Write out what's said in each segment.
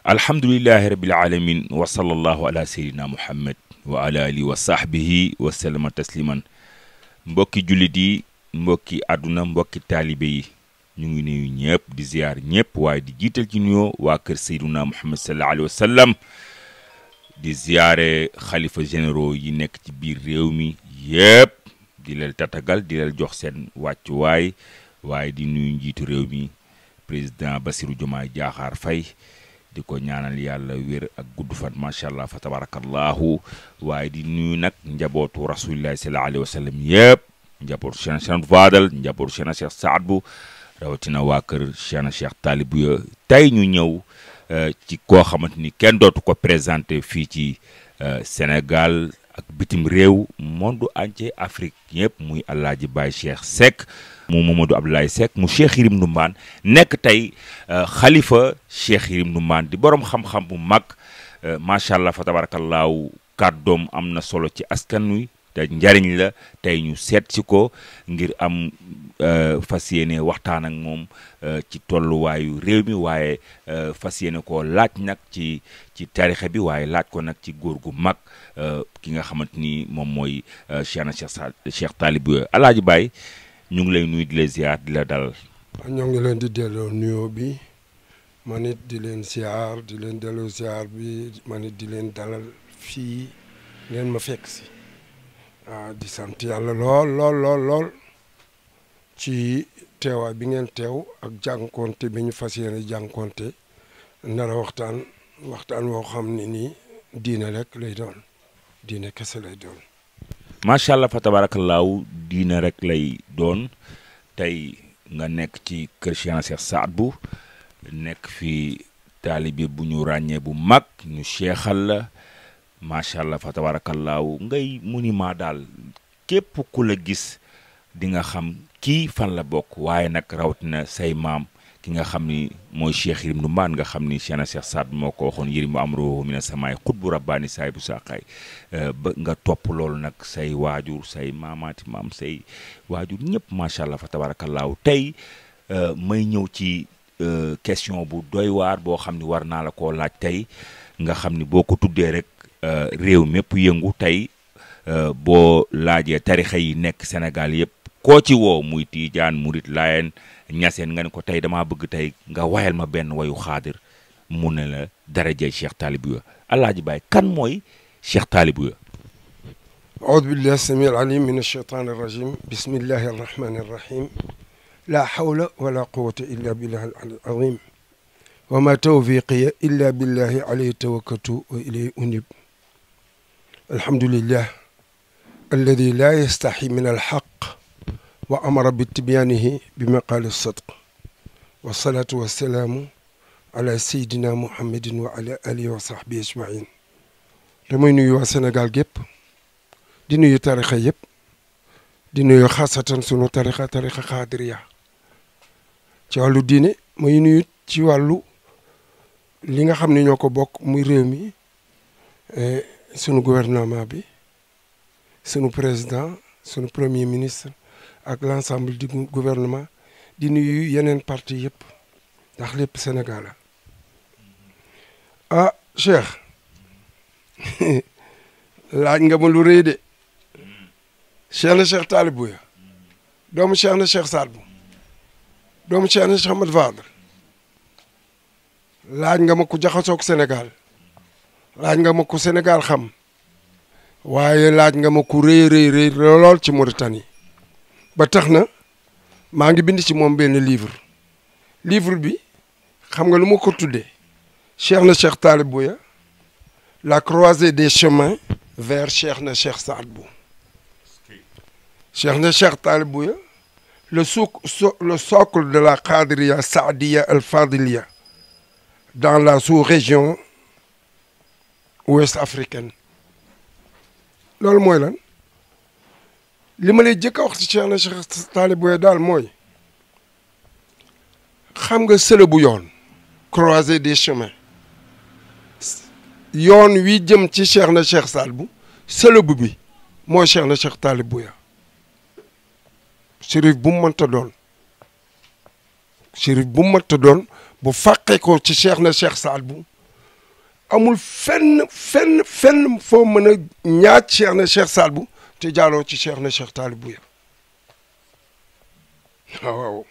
alhamdulillahi rabbil alamin wa sallallahu ala sayyidina muhammad wa ala alihi wa sahbihi wa sallama tasliman. mbokki jullit yi, mbokki àdduna, mbokki taalibe yi, ñu ngi nuyu ñëpp di ziar ñëpp, waaye di jiital ci nuyoo waa kër sayyidina muhammad sallallahu alayhi wa sallam, di ziare xalifa généraux yi nekk ci biir réew mi yëpp, di leen tatagal, di leen jox seen wàccuwaay, waaye di nuyu njiitu réew mi président Bassirou Diomaye Diakhar Faye, di ko ñaanal yàlla wér ak gudd fan macha allah fa tabarakallahu. waaye di nuyu nag njabootu rasulillahi sallallahu alayhi wa sallam yëpp, njabootu Cheikh Fadal, njabootu Cheikh Saad Bou, rawatina waa kër Cheikh Talibou ya. tey ñu ñëw ci koo xamante ni kenn dootu ko présenté fii ci Sénégal ak bitim réew, monde entier, Afrique yëpp, muy Alaaji Baye Cheikh Seck mu Mamadou Abdoulaye Seck mu Cheikh Yérim Ndoumane, nekk tey xalifa Cheikh Yérim Ndoumane, di borom xam-xam bu mag macha allah fa tabarakallahu. kàddoom am na solo ci askan wi te njariñ la. tey ñu seet si ko ngir am fas yéene waxtaan ak moom ci tolluwaayu réew mi, waaye fas yéene koo laaj nag ci tarixa bi, waaye laaj ko nag ci góor gu mag ki nga xamante ni moom mooy Cheikh Talibou. Alaaji Baye, ñu ngi lay nuyu, di la ziar, di la dalal. ñoo ngi leen di delloo nuyoo bi, man it di leen ziar, di leen delloo ziar bi, man it di leen dalal fii ngeen ma fekk si. di sant yàlla lool ci teewaay bi ngeen teew ak jànkonte bi ñu fas yéene jànkonte, nar a waxtaan woo xam ne nii diine rek lay doon, diine kese lay doon. macha allah fa tabarakallahu, diine rek lay doon. tey nga nekk ci kër Cheikh Saad Bou, nekk fi taalibe bu ñu ràññee bu mag, ñu seexal la macha allah fa tabarakallahu. ngay monument daal, képp ku la gis di nga xam kii fan la bokk, waaye nag rawatina say maam, ki nga xam ni mooy Cheikh Yérim Ndoumane, nga xam ni Cheikh Saad moo ko waxoon yërim bu am ruuhu mina samaay xutbu rabbaani saay bu saaqaay. ba nga topp loolu nag, say waajur, say maamaati maam, say waajur ñëpp macha allah fa tabarakallahu. tey may ñëw ci question bu doy waar boo xam ni war naa la koo laaj tey, nga xam ni boo ko tuddee rek réew mépp yëngu. tey boo laajee tarixa yi nekk Sénégal yëpp, koo ci woo muy Tiijaan, Murit, Laayeen, Ñaseen, nga ne ko tey damaa bëgg tey nga wayal ma benn wayu xaadir, mu ne la darajay Cheikh Talibou. Alaaji Baye, kan mooy Cheikh Talibou? aoudu billahi samil alim min alcheytan arrajim, bismillahi arrahmani arrahim, la hawla wala quwata illa billahi alazim, wa ma tawfiqiya illa billahi alayhi tawakkaltu wa ilayhi unib. alhamdulillah alladi la yastahi min alhaq wa amara bitibyaanihi bi maqaali sadq, wasalaatu wasalaamu ala sayidina muhammadin wa ala alihi wa sahbihi ajmain. damay nuyu waa Sénégal gépp, di nuyu tarixa yëpp, di nuyu xaasatan sunu tarixa xaadiriya ci wàllu diine, may nuyu ci wàllu li nga xam ne ñoo ko bokk, muy réew mi, sunu gouvernement bi, sunu président, sunu premier ministre ak l'ensemble du gouvernement, di nuyu yeneen parti yëpp, ndax lépp Sénégal la. Cheikh laaj nga ma lu rëy de. Cheikh Talibou, doomu Cheikh Saad Bou, doomu Cheikh Ahmed Fadal, laaj nga ma ku jaxasoog Sénégal, laaj nga ma ku Sénégal xam, waaye laaj nga ma ku rëy lool ci Mauritanie. ba tax na maa ngi bind ci moom benn livre bi xam nga lu ma ko tuddee, Cheikh Talibou, la croisée des chemins vers Cheikh Saad Bou. Cheikh Talibou, le socle de la Qadiriya Saadiya al-Fadiliya dans la sous-région ouest africaine. loolu mooy lan, li ma lay jëkk a wax ci Cheikh Talibou daal mooy, xam nga sële bu yoon, croisée des chemins, yoon wi jëm ci Cheikh Saad Bou, sële bu bi mooy Cheikh Talibou. chérif bu mu mënta doon, bu fàqee ko ci Cheikh Saad Bou amul fenn foo mën a ñaaj Cheikh na Cheikh Saad Bou te jaaloo ci Cheikh na Cheikh Talib Bouya waaw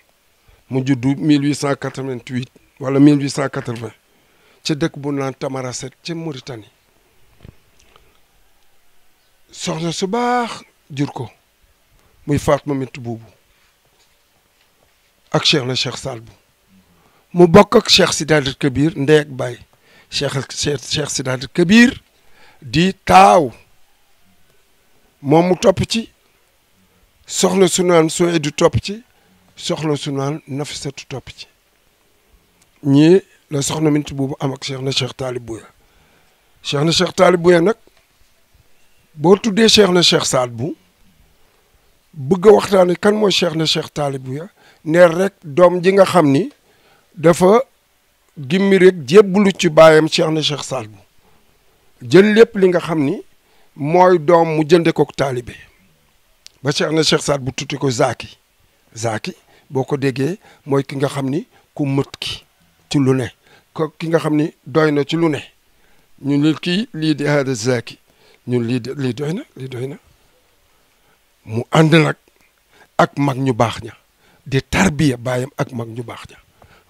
mu juddu 1888 wala 1880 ca dëkk bu naan Tamaracet ca Mauritanie soxna su baax jur ko muy Fatma Bintou Boubou ak Cheikh na Cheikh Saad Bou mu bokk ak Cheikh Sidaat Kabir ndey ak baay Cheikh Sidaat Kabir di taaw moom mu topp ci soxna su naan Souhaïdou topp ci soxna su naan Nafisatu topp ci ñii la soxna Bintou Boubou am ak Cheikh na Cheikh Talib Bouya Cheikh na Cheikh Talib Bouya nag boo tuddee Cheikh na Cheikh Saad Bou bëgg a waxtaane kan mooy Cheikh na Cheikh Talib Bouya neer rek doom ji nga xam ni dafa gimmi rek jébbalu ci baayam Cheikh na Cheikh Saad Bou jël lépp li nga xam ni mooy doom mu jënde ko taalibe ba Cheikh na Cheikh Saad Bou tutti ko Zaki boo ko déggee mooy ki nga xam ni ku mët ki ci lu ne ko ki nga xam ni doy na ci lu ne ñun li kii lii di hada Zaki ñun lii doy na mu ànd nag ak mag ñu baax ña di tarbiya baayam ak mag ñu baax ña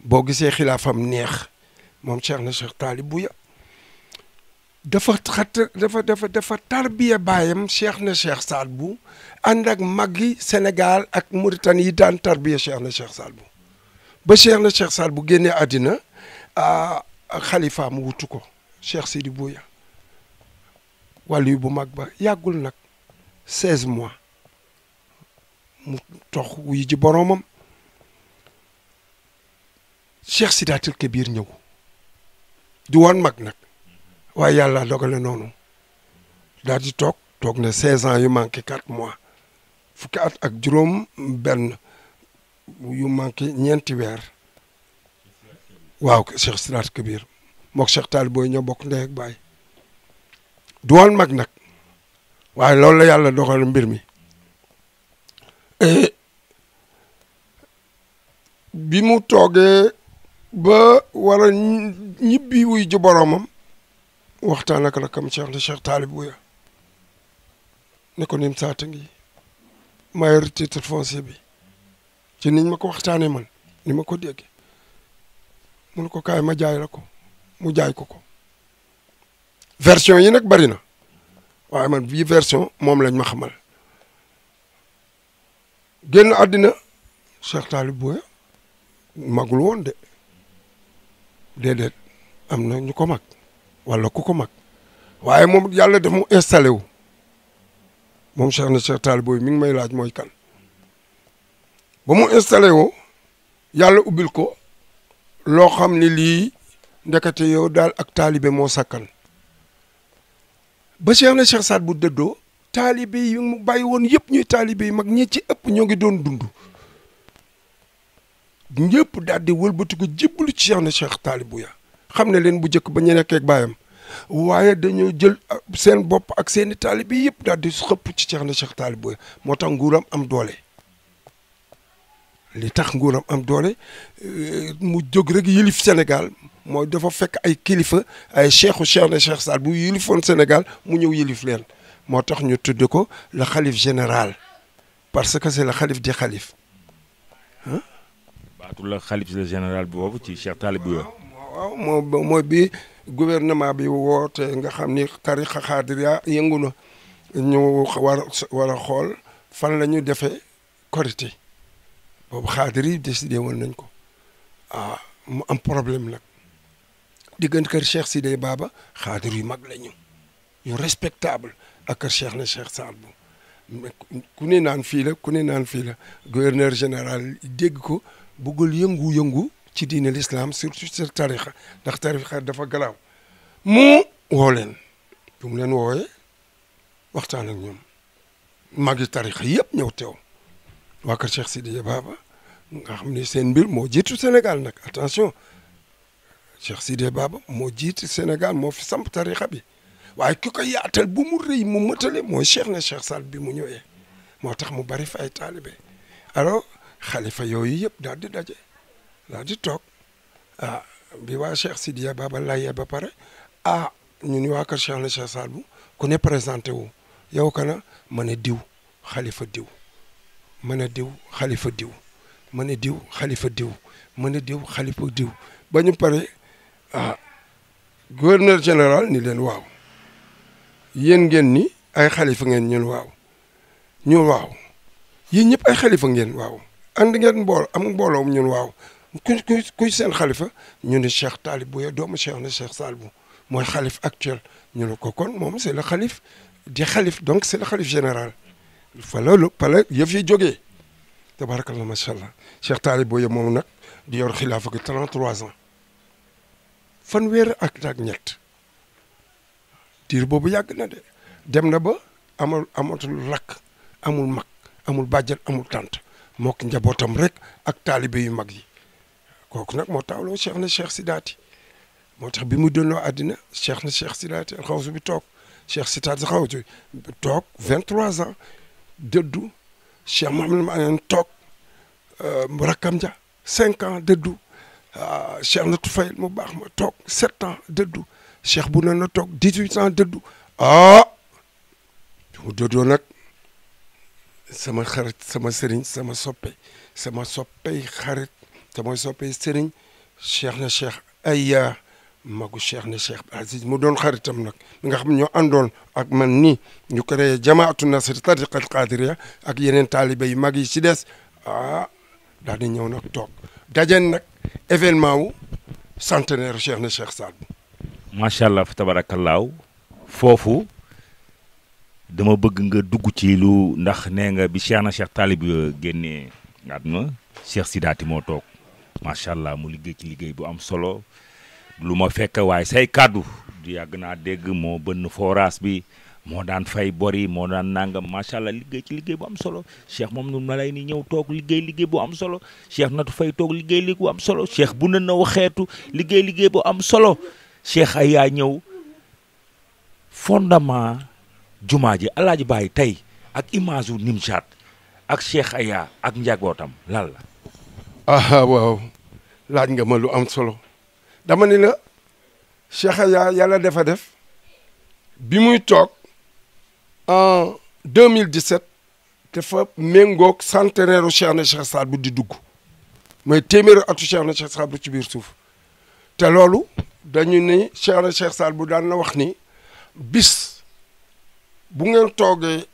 boo gisee xilaafam neex moom Cheikh na Cheikh Talib Bouya dafa tarbiya baayam Cheikh na Cheikh Saad Bou ànd ak mag yi Sénégal ak Mauritanie yi daan tarbiya Cheikh na Cheikh Saad Bou ba Cheikh na Cheikh Saad Bou génnee àddina xalifa mu wutu ko Cheikh Sidi Bouya wàllu bu mag ba yàggul nag 16 mois mu tox wuy ji boroomam Cheikh Sidaat Kabir ñëw di woon mag nag waaye yàlla dogale noonu daal di toog na 16 ans yu manqué 4 mois fukki at ak juróom benn yu manqué ñeenti weer waaw Cheikh Sidaat Kabir mook Cheikh Talib Bouya ñoo bokk ndey ak baay du woon mag nag waaye loolu la yàlla dogal mbir mi bi mu toogee ba war a ñibbi wuy ji boroomam waxtaan ak rakam Cheikh na Cheikh Talib Bouya ne ko nim saata ngi mayor titre foncier bi ci niñ ma ko waxtaanee man ni ma ko dégg mu ne ko kaay ma jaay la ko mu jaay ko version yi nag bari na waaye man bii version moom lañ ma xamal génn àddina Cheikh Talib Bouya magul woon de déedéet am na ñu ko mag wala ku ko mag waaye moom yàlla def mu installé wu moom Cheikh na Cheikh Talib Bouya mi ngi may laaj mooy kan ba mu installé woo yàlla ubbil ko loo xam ni lii ndekete yow daal ak taalibe moo sakkan ba Cheikh na Cheikh Saad Bou dëddoo taalibe yi mu bàyyi woon yëpp ñuy taalibe yi mag ñi ci ëpp ñoo ngi doon dund ñëpp daal di wëlbati ko jébbalu ci Cheikh na Cheikh Talib Bouya xam ne leen bu njëkk ba ñu nekkee ak baayam waaye dañoo jël seen bopp ak seeni taalibe yëpp daal di xëpp ci Cheikh na Cheikh Talib Bouya moo tax nguuram am doole li tax nguuram am doole mu jóg rek yilif Sénégal mooy dafa fekk ay kilifa ay Cheikh na Cheikh Saad Bou yilifoon Sénégal mu ñëw yilif leen moo tax ñu tudd ko le xalif général parce que c'est le xalif di xalif ah. baatu la xalif général boobu ci Cheikh Talib Bouya. waaw mooy bi gouvernement bi woote nga xam ni tarixa xaadiriya yëngu na ñu war a xool fan la ñu defee korité boobu xaadir yi décidé woon nañ ko mu am problème nag diggante kër Cheikh Sidé Baba xaadir yu mag la ñu respectable ak kër Cheikh na Cheikh Saad Bou ku ne naan fii la ku ne naan fii la gouverneur général dégg ko bëggul yëngu-yëngu ci diine l'islam surtout sur tarixa ndax tarixa dafa galaaw mu woo leen bu mu leen woowee waxtaan ak ñoom magi tarixa yëpp ñëw teew waa kër Cheikh Sidé Baba nga xam ne seen mbir moo jiitu Sénégal nag attention Cheikh Sidé Baba moo jiitu Sénégal moo fi samp tarixa bi waaye ki ko yaatal bu mu rëy mu mëtale mooy Cheikh na Cheikh Saad bi mu ñëwee moo tax mu bari fa ay taalibe alors xalifa yooyu yëpp daal di daje daal di toog bi waa Cheikh Sidé Baba layee ba pare ah ñu ni waa kër Cheikh na Cheikh Saad Bou ku ne présenté wu yow kana ma ne diw xalifa diw ma ne diw xalifa diw ma ne diw xalifa diw ma ne diw xalifa diw ba ñu pare gouverneur général ni leen waaw yéen ngeen ni ay xalifa ngeen ñun waaw ñun waaw yéen ñëpp ay xalifa ngeen waaw ànd ngeen am mbooloom ñun waaw kuy seen xalifa ñu ne Cheikh Talib Bouya doomu Cheikh na Cheikh Saad Bou mooy xalif actuel ñu ne ko kon moom c'est le xalif di xalif donc c'est le xalif général fa la yëf yi jógee tabarakallah macha allah Cheikh Talib Bouya moom nag di yor xilaafa gi 33 ans fanweer ak ñett diir boobu yàgg na de dem na ba amatul rakk amul mag amul bàjjan amul tànt mook njabootam rek ak taalibe yu mag yi kooku nag moo taawloo Cheikh na Cheikh Sidaati moo tax bi mu dënnoo àddina Cheikh na Cheikh Sidaati alxawsu bi toog Cheikh Sidaati xawsu toog 23 ans dëddu Cheikh Mouhamadou Maane toog rakkam ja 5 ans dëddu Cheikh na Tufayl mu baax ma toog 7 ans dëddu Cheikh bu na toog 18 ans dëddu mu dëddoo nag sama xarit sama sëriñ sama soppey xarit sama soppey sëriñ Cheikh na Cheikh Aya magu Cheikh na Cheikh Aziz mu doon xaritam nag mi nga xam ñoo àndoon ak man nii ñu créé jamaatu nasri tariqat qadiriya ak yeneen taalibe yu mag yi ci des daal di ñëw nag toog dajen nag événement wu centenaire Cheikh na Cheikh Saad Bou. macha allah fa tabarakallahu foofu dama bëgg nga dugg ci lu ndax nee nga bi Cheikh na Cheikh Talib génnee àdduna Cheikh Sidaati moo toog macha allah mu liggéey ci liggéey bu am solo lu ma fekk waaye say kàddu du yàgg naa dégg moo bënn forage bi moo daan fay bori moo daan nangam macha allah liggéey ci liggéey bu am solo Cheikh moom nu ma lay ni ñëw toog liggéey bu am solo Cheikh Natu Fay toog liggéey bu am solo Cheikh bu na waxeetu liggéey bu am solo Cheikh Aya ñëw fondement jumaa ji Alaaji Baay tey ak image wu Nimjaat ak Cheikh Aya ak njabootam lan la. waaw laaj nga ma lu am solo dama ni la Cheikh Aya yàlla dafa def bi muy toog en 2017 dafa méngoog centenaire u Cheikh na Cheikh Saad Bou di dugg mooy téeméeri atu Cheikh na Cheikh Saad Bou ci biir suuf te loolu dañu ni Cheikh na Cheikh Saad Bou daan na wax ni bis bu ngeen toogee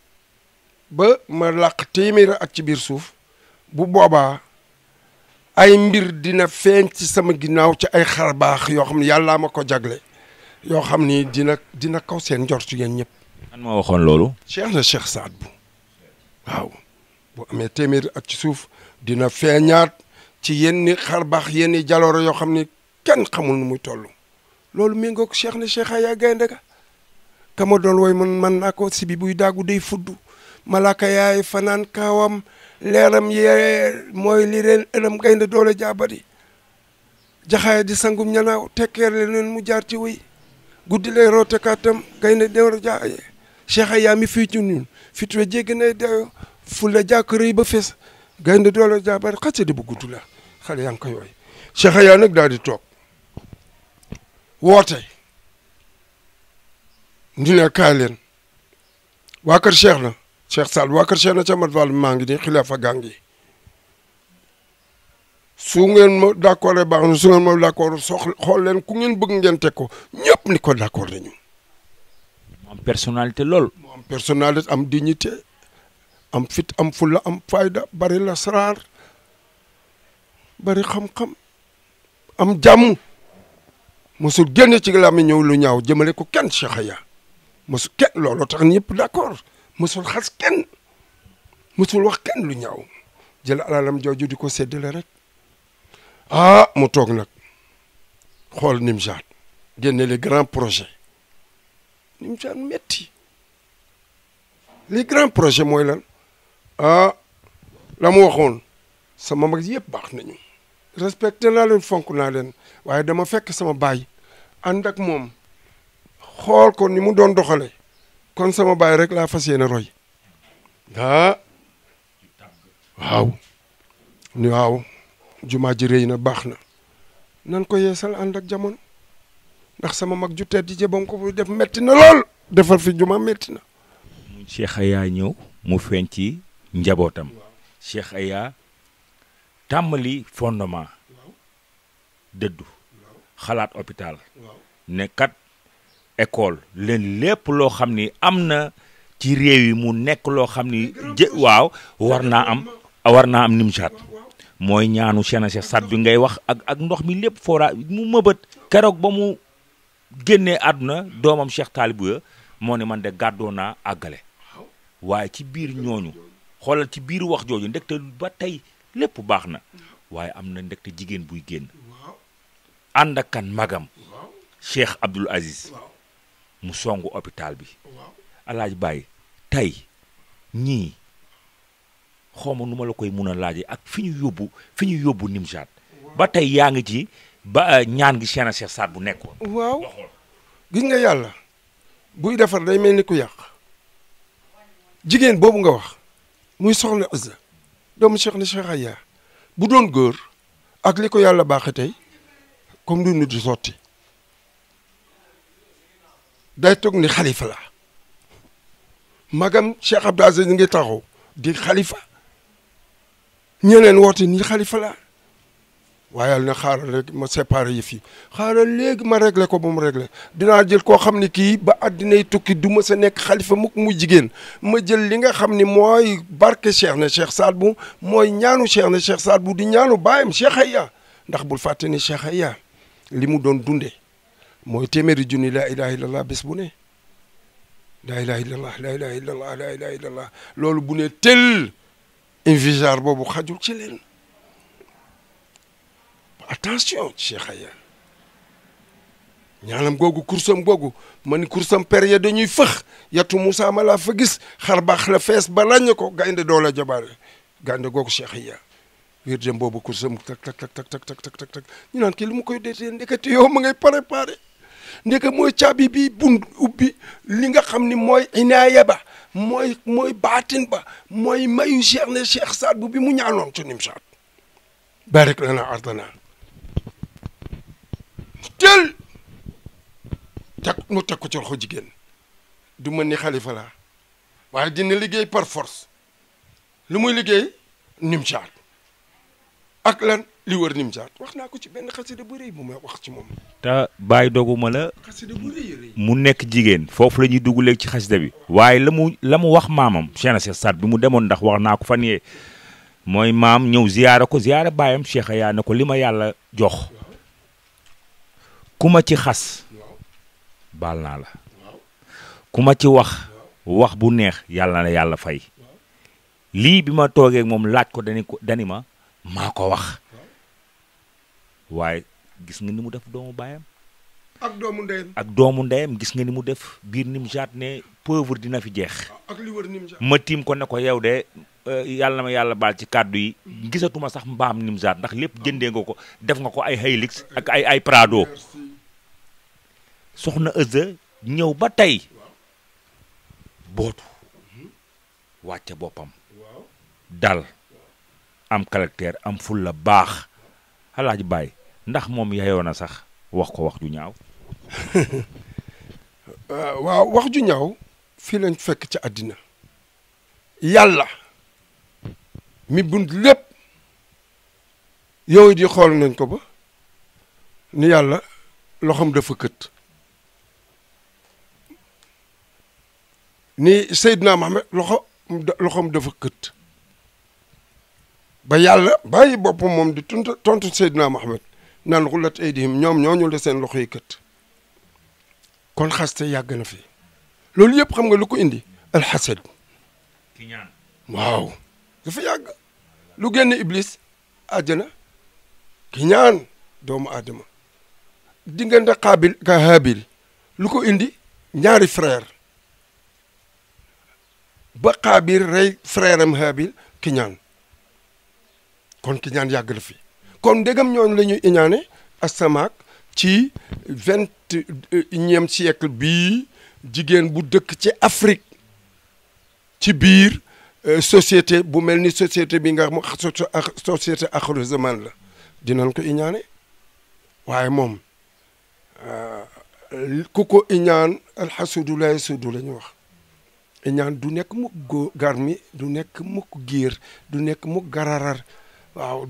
ba ma làq téeméeri at ci biir suuf bu boobaa ay mbir dina feeñ ci sama ginnaaw ci ay xar baax yoo xam ne yàllaa ma ko jagle yoo xam ni dina kaw seen njort yéen ñëpp. man ma waxoon loolu. Cheikh na Cheikh Saad Bou waaw bu amee téeméeri at ci suuf dina feeñaat ci yenn xar baax yenn jalooro yoo xam ni kenn xamul nu muy toll loolu méngoog Cheikh na Cheikh Aya gaynde ga kama doon woy man naa ko si bi buy daagu day fudd malaka yaay fanaan kaawam leeram yee mooy li leen ëlëm gaynde doole jaabari jaxaay di sangum ñanaaw tekkeer leen mu jaar ci wéy guddi lay roote kàttam gaynde doole jaaye Cheikh Aya mi fii ci ñun fitwe jéggi nay dayo fu la jàkk rëy ba fes gaynde doole jaabari xacca di bu gudd la xale yaa ngi koy woy Cheikh Aya nag daal di toog woote ñu ne kaay leen waa kër Cheikh na Cheikh Saad waa kër Cheikh na ca mat wàll maa ngi nii xilaafa gaa ngi su ngeen ma d'accord baax na su ngeen ma d'accord xool leen ku ngeen bëgg ngeen teg ko ñëpp ni ko d'accord nañu. mu am personnalité lool. mu am personnalité am dignité am fit am fulla am fayda bari lasraar bari xam-xam am jàmm mosul génn ci làmmiñ ñëw lu ñaaw jëmale ko kenn Cheikh Aya mosul kenn looloo tax ñëpp d'accord mosul xas kenn mosul wax kenn lu ñaaw jël alalam jooju di ko séddale rek mu toog nag xool Nimjaat génne les grands projets Nimjaat metti les grands projets mooy lan la mu waxoon sama mag yëpp baax nañu respecté naa leen fonk naa leen waaye dama fekk sama baay ànd ak moom xool ko ni mu doon doxale kon sama baay rek laa fas yéene roy waaw jumaa ji rëy na baax na nan ko yeesal ànd ak jamono ndax sama mag ju tedd ji ba mu ko def metti na lool defal fi juma metti na. Cheikh Aya ñëw mu feeñ ci njabootam Cheikh Aya tàmmali fondement dëddu xalaat hôpital ne kat école leen lépp loo xam ni am na ci réew yi mu nekk loo xam ni waaw war naa am Nimzaat mooy ñaanu Cheikh Saad bi ngay wax ak ndox mi lépp foora mu mëbët keroog ba mu génnee àdduna doomam Cheikh Talibou ya moo ne man de gàddoo naa àggale waaye ci biir ñooñu xoolal ci biir wax jooju ndekte ba tey lépp baax na waaye am na ndekte jigéen buy génn ànd ak kan magam Cheikh Abdoul Aziz mu songu hôpital bi Alaaji Baye tey ñii xawma nu ma la koy mun a laajee ak fi ñu yóbbu Nimzaat ba tey yaa ngi ci ba ñaan gi Cheikh Saad bu nekkoon. waaw gis nga yàlla buy defar day mel ni ku yàq jigéen boobu nga wax muy soxna Azza doomu Cheikh na Cheikh Aya bu doon góor ak li ko yàlla baaxe tey comme du nu di sotti day toog ni xalifa la magam Cheikh Abdou Aziz ngi taxaw di xalifa ñeneen woote ni xalifa la waaye yàlla na xaaral rek ma séparé yi fii xaaral léegi ma réglé ko ba mu réglé dinaa jël koo xam ni kii ba addinay tukki du ma sa nekk xalifa mukk mu jigéen ma jël li nga xam ni mooy barke Cheikh na Cheikh Saad bu mooy ñaanu Cheikh na Cheikh Saad bu di ñaanu baayam Cheikh Aya ndax bul fàtte ni Cheikh Aya li mu doon dunde mooy téeméeri junni laa ilaha illallah bés bu ne laa ilaha illallah laa ilaha illallah laa ilaha illallah loolu bu ne tel invisaar boobu xajul ci leen attention Cheikh Aya ñaanam googu kursam googu ma ni kursam période dañuy fëx yatu Moussa ma laa fa gis xar baax la fees ba lañ ko gaynde doola jabaare gaynde googu Cheikh Aya wér dem boobu kursam tak tak tak tak tak tak tak tak ñu naan kii lu mu koy deetee ndekete yow ma ngay préparé ndeke mooy caabi bi bun ubbi li nga xam ni mooy inaaya ba mooy baatin ba mooy mayu Cheikh ne Cheikh Saad bu bi mu ñaanoon ci Nimzaat barik lana ardana tel mu teg ko ci loxo jigéen du mën ni xalifa la waaye dina liggéey par force lu muy liggéey Nimzaat ak lan li wër Nimzaat wax naa ko ci benn xasida bu rëy bu ma wax ci moom. te bàyyi doguma la. xasida bu rëy mu nekk jigéen foofu la ñuy dugg léegi ci xasida bi. waaye la mu wax maamam Cheikh Saad bi mu demoon ndax wax naa ko fan yee mooy maam ñëw ziyaara ko ziyaara baayam Cheikh Aya ne ko li ma yàlla jox ku ma ci xas baal naa la ku ma ci wax bu neex yàlla na yàlla fay lii bi ma toogee moom laaj ko dani ma maa ko wax waaye gis nga ni mu def doomu baayam ak doomu ndeyam gis nga ni mu def biir Nimzaat ne pauvre dina fi jeex ak li wër Nimzaat ma tiim ko ne ko yow de yàlla na ma yàlla baal ci kàddu yi gisatuma sax mbaam Nimzaat ndax lépp jëndee nga ko def nga ko ay Hilux ak ay Prado soxna Azza ñëw ba tey bootu wàcce boppam dal am caractère am ful la baax Alaaji Baye ndax moom yayoo na sax wax ko wax ju ñaaw waaw wax ju ñaaw fii lañ fekk ci àddina yàlla mi bund lépp yow di xool nañ ko ba ni yàlla loxoom dafa kët ni Seydina Mohamed loxoom dafa kët ba yàlla bàyyi boppam moom di tontu Seydina Mohamed naan xulat aydihim ñoom ñooñu la seen loxo yi kët kon xaste yàgg na fi loolu yëpp xam nga lu ko indi alxasad waaw dafa yàgg lu génn iblis àjjana ki ñaan doomu aadama diggante Qaabil ka Haabil lu ko indi ñaari frère ba Qaabil rey frère am Haabil ki ñaan kon ki ñaan yàgg na fi kon ndegam ñooñu la ñuy iñaane asamaak ci 21e siècle bii jigéen bu dëkk ci Afrique ci biir société bu mel ni société bi nga xam société axiru zaman la dinañ ko iñaane waaye moom ku ko iñaan alxasudu la yasudu la ñu wax iñaan du nekk mukk garmi du nekk mukk giir du nekk mukk gararar waaw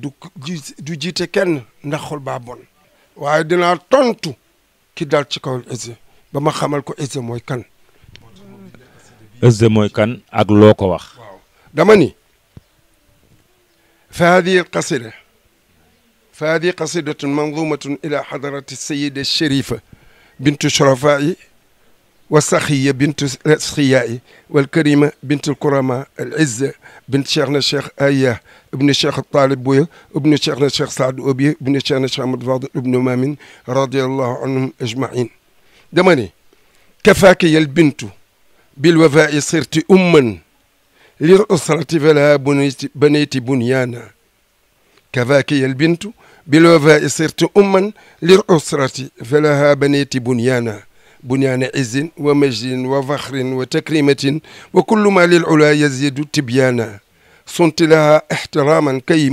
du jiite kenn ndax xol baa bon waaye dinaa tontu ki dal ci kaw Izza ba ma xamal ko Izza mooy kan Izza mooy kan ak loo ko wax waaw dama ni fa hadihi alqasida fa hadihi qasidatun manzumatun ila hadarati sayida alsharifa bintu shurafai والسخية بنت الأسخياء والكريمة بنت الكرماء العزة بنت شيخنا الشيخ آية ابن الشيخ الطالب بويا ابن شيخنا الشيخ سعد أبي ابن شيخنا الشيخ محمد فاضل ابن مامن رضي الله عنهم أجمعين دمني كفاك يا البنت بالوفاء صرت أما للأسرة فلها بنيت بنيانا كفاك يا البنت بالوفاء صرت أما للأسرة فلها بنيت بنيانا بنيان عز ومجد وفخر وتكريمة وكل ما للعلا يزيد تبيانا صنت لها احتراما كي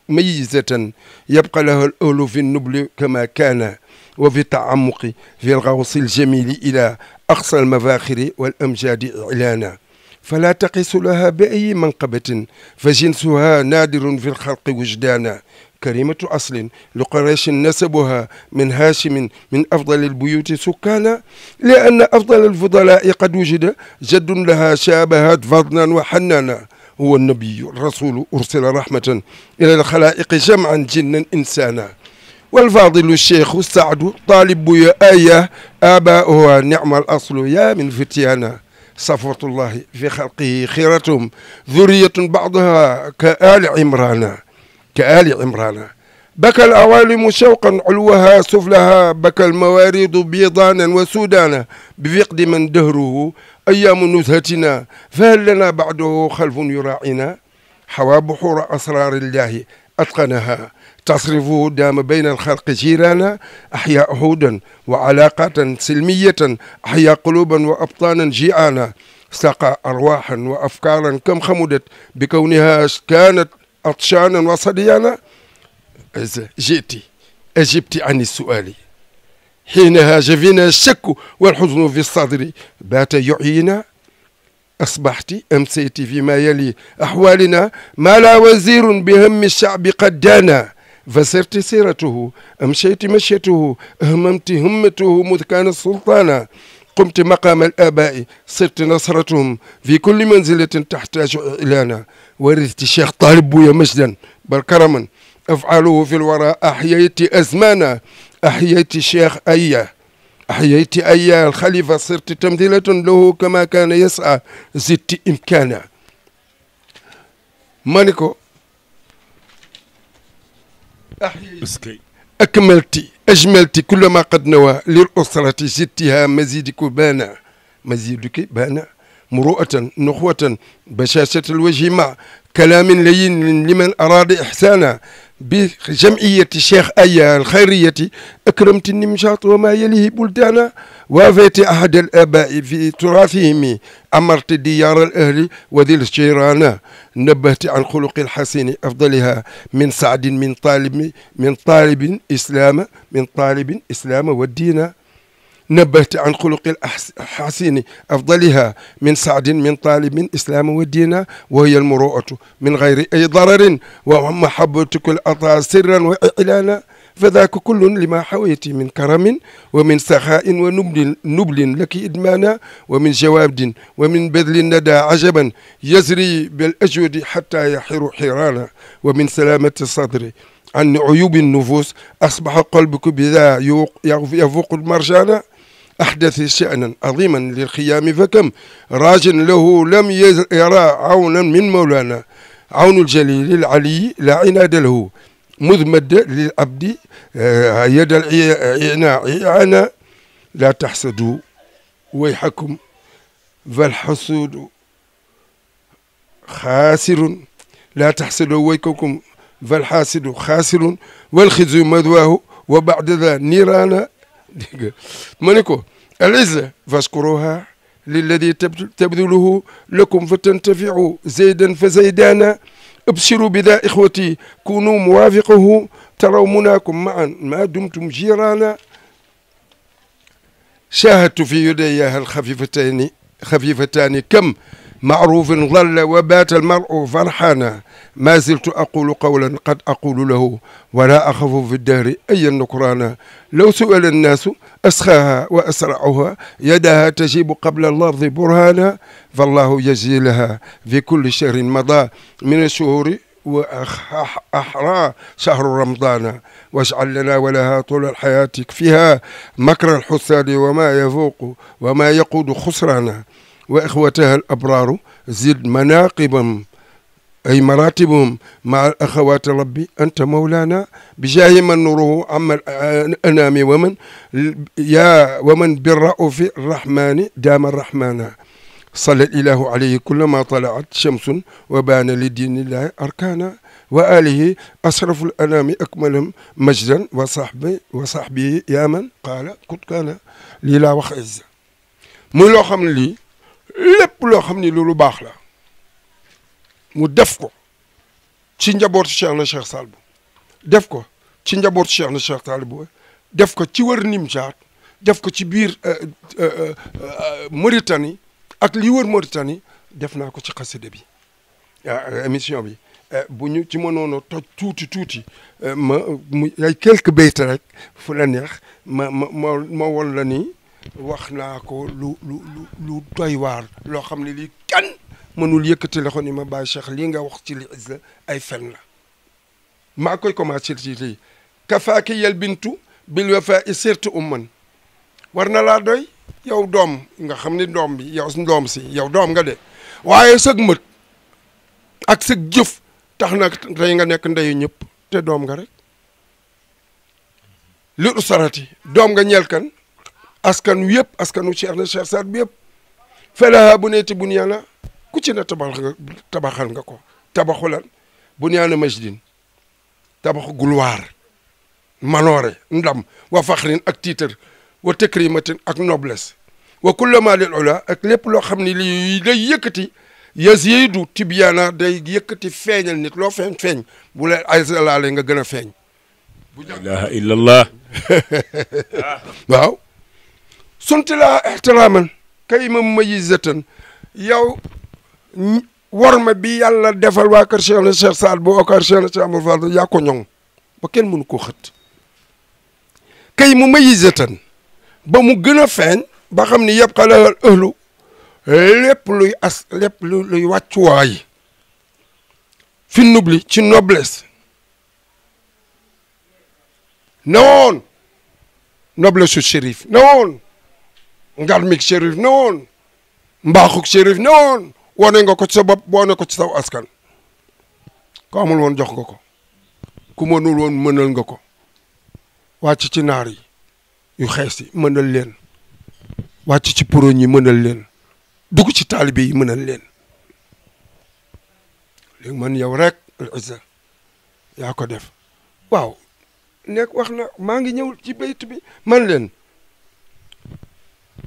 مميزة يبقى لها الأول في النبل كما كان وفي التعمق في الغوص الجميل إلى أقصى المفاخر والأمجاد إعلانا فلا تقس لها بأي منقبة فجنسها نادر في الخلق وجدانا كريمة أصل لقريش نسبها من هاشم من أفضل البيوت سكانا لأن أفضل الفضلاء قد وجد جد لها شابهات فضلا وحنانا هو النبي الرسول أرسل رحمة إلى الخلائق جمعا جنا إنسانا والفاضل الشيخ سعد طالب بيا آية آباؤها نعم الأصل يا من فتيانا صفوة الله في خلقه خيرتهم ذرية بعضها كآل عمران بكى الأوالم شوقا علوها سفلها بكى المواريض بيضانا وسودانا بفقد من دهره أيام نزهتنا فهل لنا بعده خلف يراعينا حوى بحور أسرار الله أتقنها تصرفه دام بين الخلق جيرانا أحيا عهودا وعلاقات سلمية أحيا قلوبا وأبطانا جيعانا سقى أرواحا وأفكارا كم خمدت بكونها كانت عطشانا وصديانا أجبت عن السؤال حينها جفينا الشك والحزن في الصدر بات يعينا أصبحت أمسيت فيما يلي أحوالنا ما لا وزير بهم الشعب قد دانا فسرت سيرته أمشيت مشيته أهممت همته مذ كان السلطانا قمت مقام الآباء صرت نصرتهم في كل منزلة تحتاج إلانا ورثت شيخ طالب بويا مجدا بل كرما أفعاله في الوراء أحييت أزمانا أحييت شيخ أيا أحييت أيا الخليفة صرت تمثيلة له كما كان يسعى زدت إمكانا مانيكو أكملت أجملت كل ما قد نوى للأسرة زدتها مزيدك بانا مزيدك بانا مروءة نخوة بشاشة الوجه مع كلام لين لمن أراد إحسانا بجمعية شيخ أيا الخيرية أكرمت النمشاط وما يليه بلدانا وافيت أحد الآباء في تراثهم أمرت ديار الأهل وذي الجيران نبهت عن خلق الحسين أفضلها من سعد من طالب إسلام والدين نبهت عن خلق الحسين أفضلها من سعد من طالب إسلام والدين وهي المروءة من غير أي ضرر ومحبتك الأطاع سرا وإعلانا فذاك كل لما حويت من كرم ومن سخاء ونبل لك إدمانا ومن جواب ومن بذل الندى عجبا يزري بالأجود حتى يحر حرانا ومن سلامة الصدر عن عيوب النفوس أصبح قلبك بذا يفوق المرجانا أحدث شأنا عظيما للخيام فكم راج له لم يرى عونا من مولانا عون الجليل العلي لا عناد له مذمد للعبد يد الإعناء لا تحسدوا ويحكم فالحسود خاسر لا تحسدوا ويككم فالحاسد خاسر والخزي مذواه وبعد ذا نيرانا مانيكو العزة فاشكروها للذي تبذله لكم فتنتفعوا زيدا فزيدانا ابشروا بذا إخوتي كونوا موافقه تروا مناكم معا ما دمتم جيرانا شاهدت في يديها الخفيفتان كم معروف ظل وبات المرء فرحانا ما زلت أقول قولا قد أقول له ولا أخاف في الدهر أي النكرانا لو سئل الناس أسخاها وأسرعها يدها تجيب قبل اللفظ برهانا فالله يجزي لها في كل شهر مضى من الشهور وأحرى شهر رمضان واجعل لنا ولها طول الحياة فيها مكر الحساد وما يفوق وما يقود خسرانا وإخوتها الأبرار زد مناقبهم أي مراتبهم مع الأخوات ربي أنت مولانا بجاه من نوره عم الأنام ومن بالرؤوف الرحمن دام الرحمن صلى الإله عليه كلما طلعت شمس وبان لدين الله أركانا وآله أشرف الأنام أكملهم مجدا وصحبه يا من قال قد كان lii laa wax izza muy loo xam ne lii lépp loo xam ne lu baax la mu def ko ci njabootu Cheikh na Cheikh Saad Bou def ko ci njabootu Cheikh na Cheikh Saad Bou def ko ci wër Nimjaat def ko ci biir Mauritanie ak li wër Mauritanie def naa ko ci xasida bi émission bi bu ñu ci mënoon a toj tuuti mu ay quelques bayt rek fu la neex ma won la ni wax naa ko lu doy waar loo xam ne lii kan mënul yëkkati loxo ni ma Baye Cheikh lii nga wax ci li Izza ay fen la maa koy commencé ci lii kafaaki yel bintu bil wafa i sirtu umman war na laa doy yow doom nga xam ni doom bi yow doom si yow doom nga de waaye sëg mët ak sëg jëf tax na tey nga nekk ndeyu ñëpp te doom nga rek li usarati doom nga ñeel kan askan wi yëpp askanu Cheikh na Cheikh Saad bi yëpp felaha bu neeti bunyaana ku ci ne tabaxal nga ko tabaxulan bunyaana majdin tabaxu gulwaar manoore ndam wa faxrin ak tiitar wa takrimatin ak noblesse wa kullama lil ula ak lépp loo xam ne lii day yëkkati yazidu tibyaana day yëkkati feeñal nit loo feeñ bu la ay laale nga gën a feeñ la ilaha illallah waaw sunti laa ixtiraaman kay ma mayizatan yow worma bi yàlla defal waa kër Cheikh na Cheikh Saad Bou kër Cheikh na Cheikh Amadou Fall yaa ko ñoŋ ba kenn mënu koo xët kay mu mayizatan ba mu gën a feeñ ba xam ni yëpp xalal ëhlu lépp luy wàccuwaay fi nubli ci noblesse na woon noblesse su shérif na woon ngarmik shérif na woon mbaaxuk shérif na woon wane nga ko ci sa bopp wane ko ci saw askan ko amul woon jox nga ko ku mënul woon mënal nga ko wàcc ci naar yi yu xees yi mënal leen wàcc ci puroñ yi mënal leen dugg ci taalibe yi mënal leen léegi man yow rek Izza yaa ko def waaw nekk wax na maa ngi ñëw ci bayt bi man leen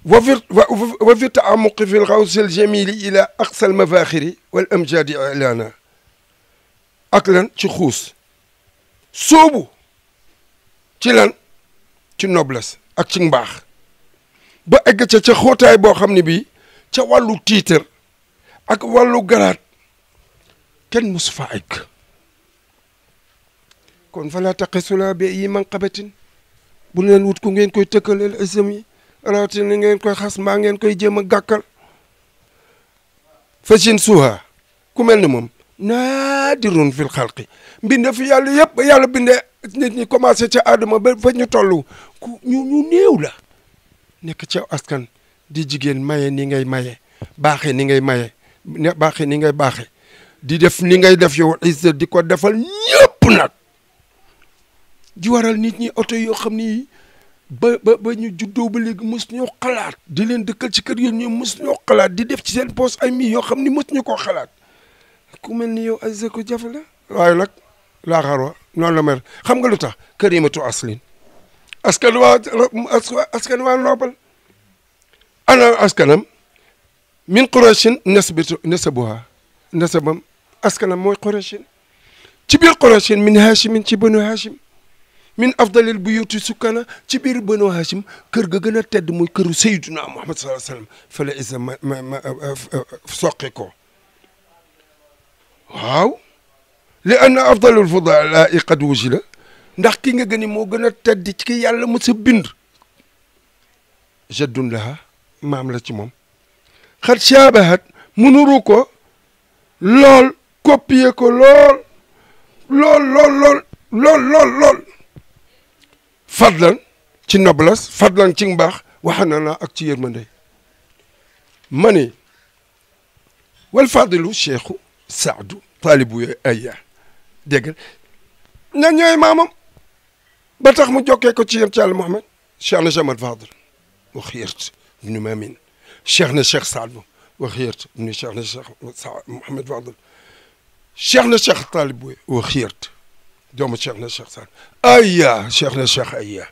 wa fi taamuqi fi lxawsil jamili ila aqsa al mafaxiri wal amjadi ilana ak lan ci xuus soobu ci lan ci noblesse ak ci mbaax ba egg ca xóotaay boo xam ne bii ca wàllu tiitar ak wàllu garaat kenn mosu fa egg kon fala taqisula bi yi manqabatin bu leen wut ku ngeen koy tëkkaleel isam yi rawatina ngeen koy xas mbaa ngeen koy jéem a gàkkal fasin suha ku mel ni moom naadirun fil xalqi mbinde fi yàlla yëpp ba yàlla bindee nit ñi commencé ca aadama ba fa ñu toll ku ñu néew la nekk ca askan di jigéen maye ni ngay maye baaxe ni ngay maye baaxe ni ngay baaxe di def ni ngay def yow Izza di ko defal ñëpp nag di waral nit ñi oto yoo xam ni ba ñu juddoo ba léegi mos ñoo xalaat di leen dëkkal ci kër yi ñu mos ñoo xalaat di def ci seen poos ay mi yoo xam ni mos ñu koo xalaat ku mel ni yow Izza ko jafe la waaye nag laa xarwa noonu la mer xam nga lu tax karimatu aslin askan waa noobal ana askanam min qurashin nasabuha nasabam askanam mooy qurashin ci biir qurashin min hashimin ci banu hashim min afdalil buyuti sukkana ci biir Banu Hashim kër ga gën a tedd muy këru Sayyiduna Muhammad sallallahu alayhi wa sallam fa la isa soqe ko waaw li anna afdalul fudalaa'i qad wujida ndax ki nga gëni moo gën a tedd ci ki yàlla mës a bind jaddun laha maam la ci moom xat shaabahat mu nuru ko lool copier ko lool fadlan ci noblas fadlan ci mbaax waxanana ak ci yërmande ma ni wal fadilu cheikhu saadu taalibu aya dégg ñan ñooy maamam ba tax mu jokkee ko ci yéen ci Yàlla Muhammad cheikh na Ahmad Fadil wa xiirt ibnu Mamin cheikh na cheikh Saadu wa xiirt ibnu cheikh na cheikh Muhammad Fadil cheikh na cheikh taalibu wa xiirt doomu cheikh na cheikh Saadu aya cheikh na cheikh aya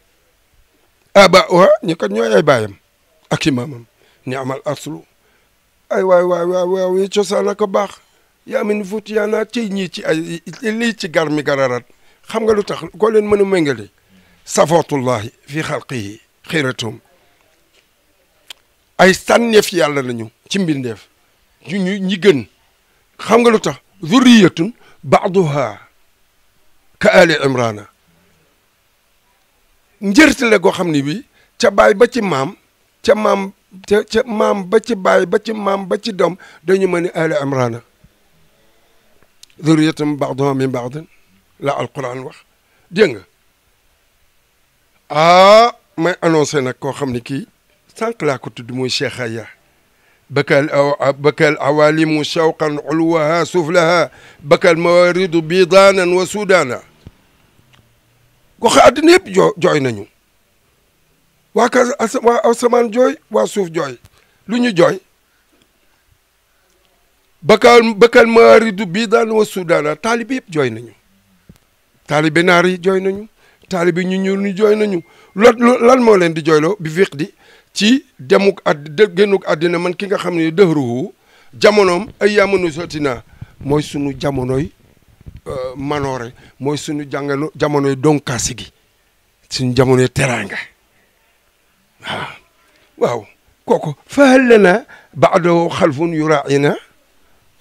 aba wa ñi kat ñooy ay baayam ak i maamam ni amal aslu ay waay yi cosaan ak baax yaa min fuuti yaa naa cey ñii ci ay lii ci gar mi gararat xam nga lu tax koo leen mën a méngale safatullahi fi xalqihi xiratum ay sànneef yàlla lañu ci mbindeef ñi gën xam nga lu tax zurriyatun baaduha ka ali imrana njërtale goo xam ne bi ca baay ba ci maam ca maam ca maam ba ci baay ba ci maam ba ci doom dañu mën ni ali imrana zurriyatum ba'duha min ba'din la alquran wax dégg nga may annoncé nag koo xam ne kii sànq laa ko tudd muy Cheikh Aya bakal awalimu shawqan ulwaha suflaha bakal mawaridu bidanan wa sudana gox àddina yëpp jooy nañu waa asamaan jooy waa suuf jooy lu ñu jooy bakal maaridu bii daan wa sudaana taalibe yëpp jooy nañu taalibe naar yi jooy nañu taalibe ñu ñuul ñu jooy nañu lan moo leen di jooyloo bi fiq di ci demuk génnuk àddina man ki nga xam ne dëhruhu jamonoom ay yaamanu sotina mooy sunu jamonoy manoore mooy sunu jamonoy donkaasi gi suñu jamonoy teraanga waaw kooku fahal lana ba'dahu xalfun yuraa'ina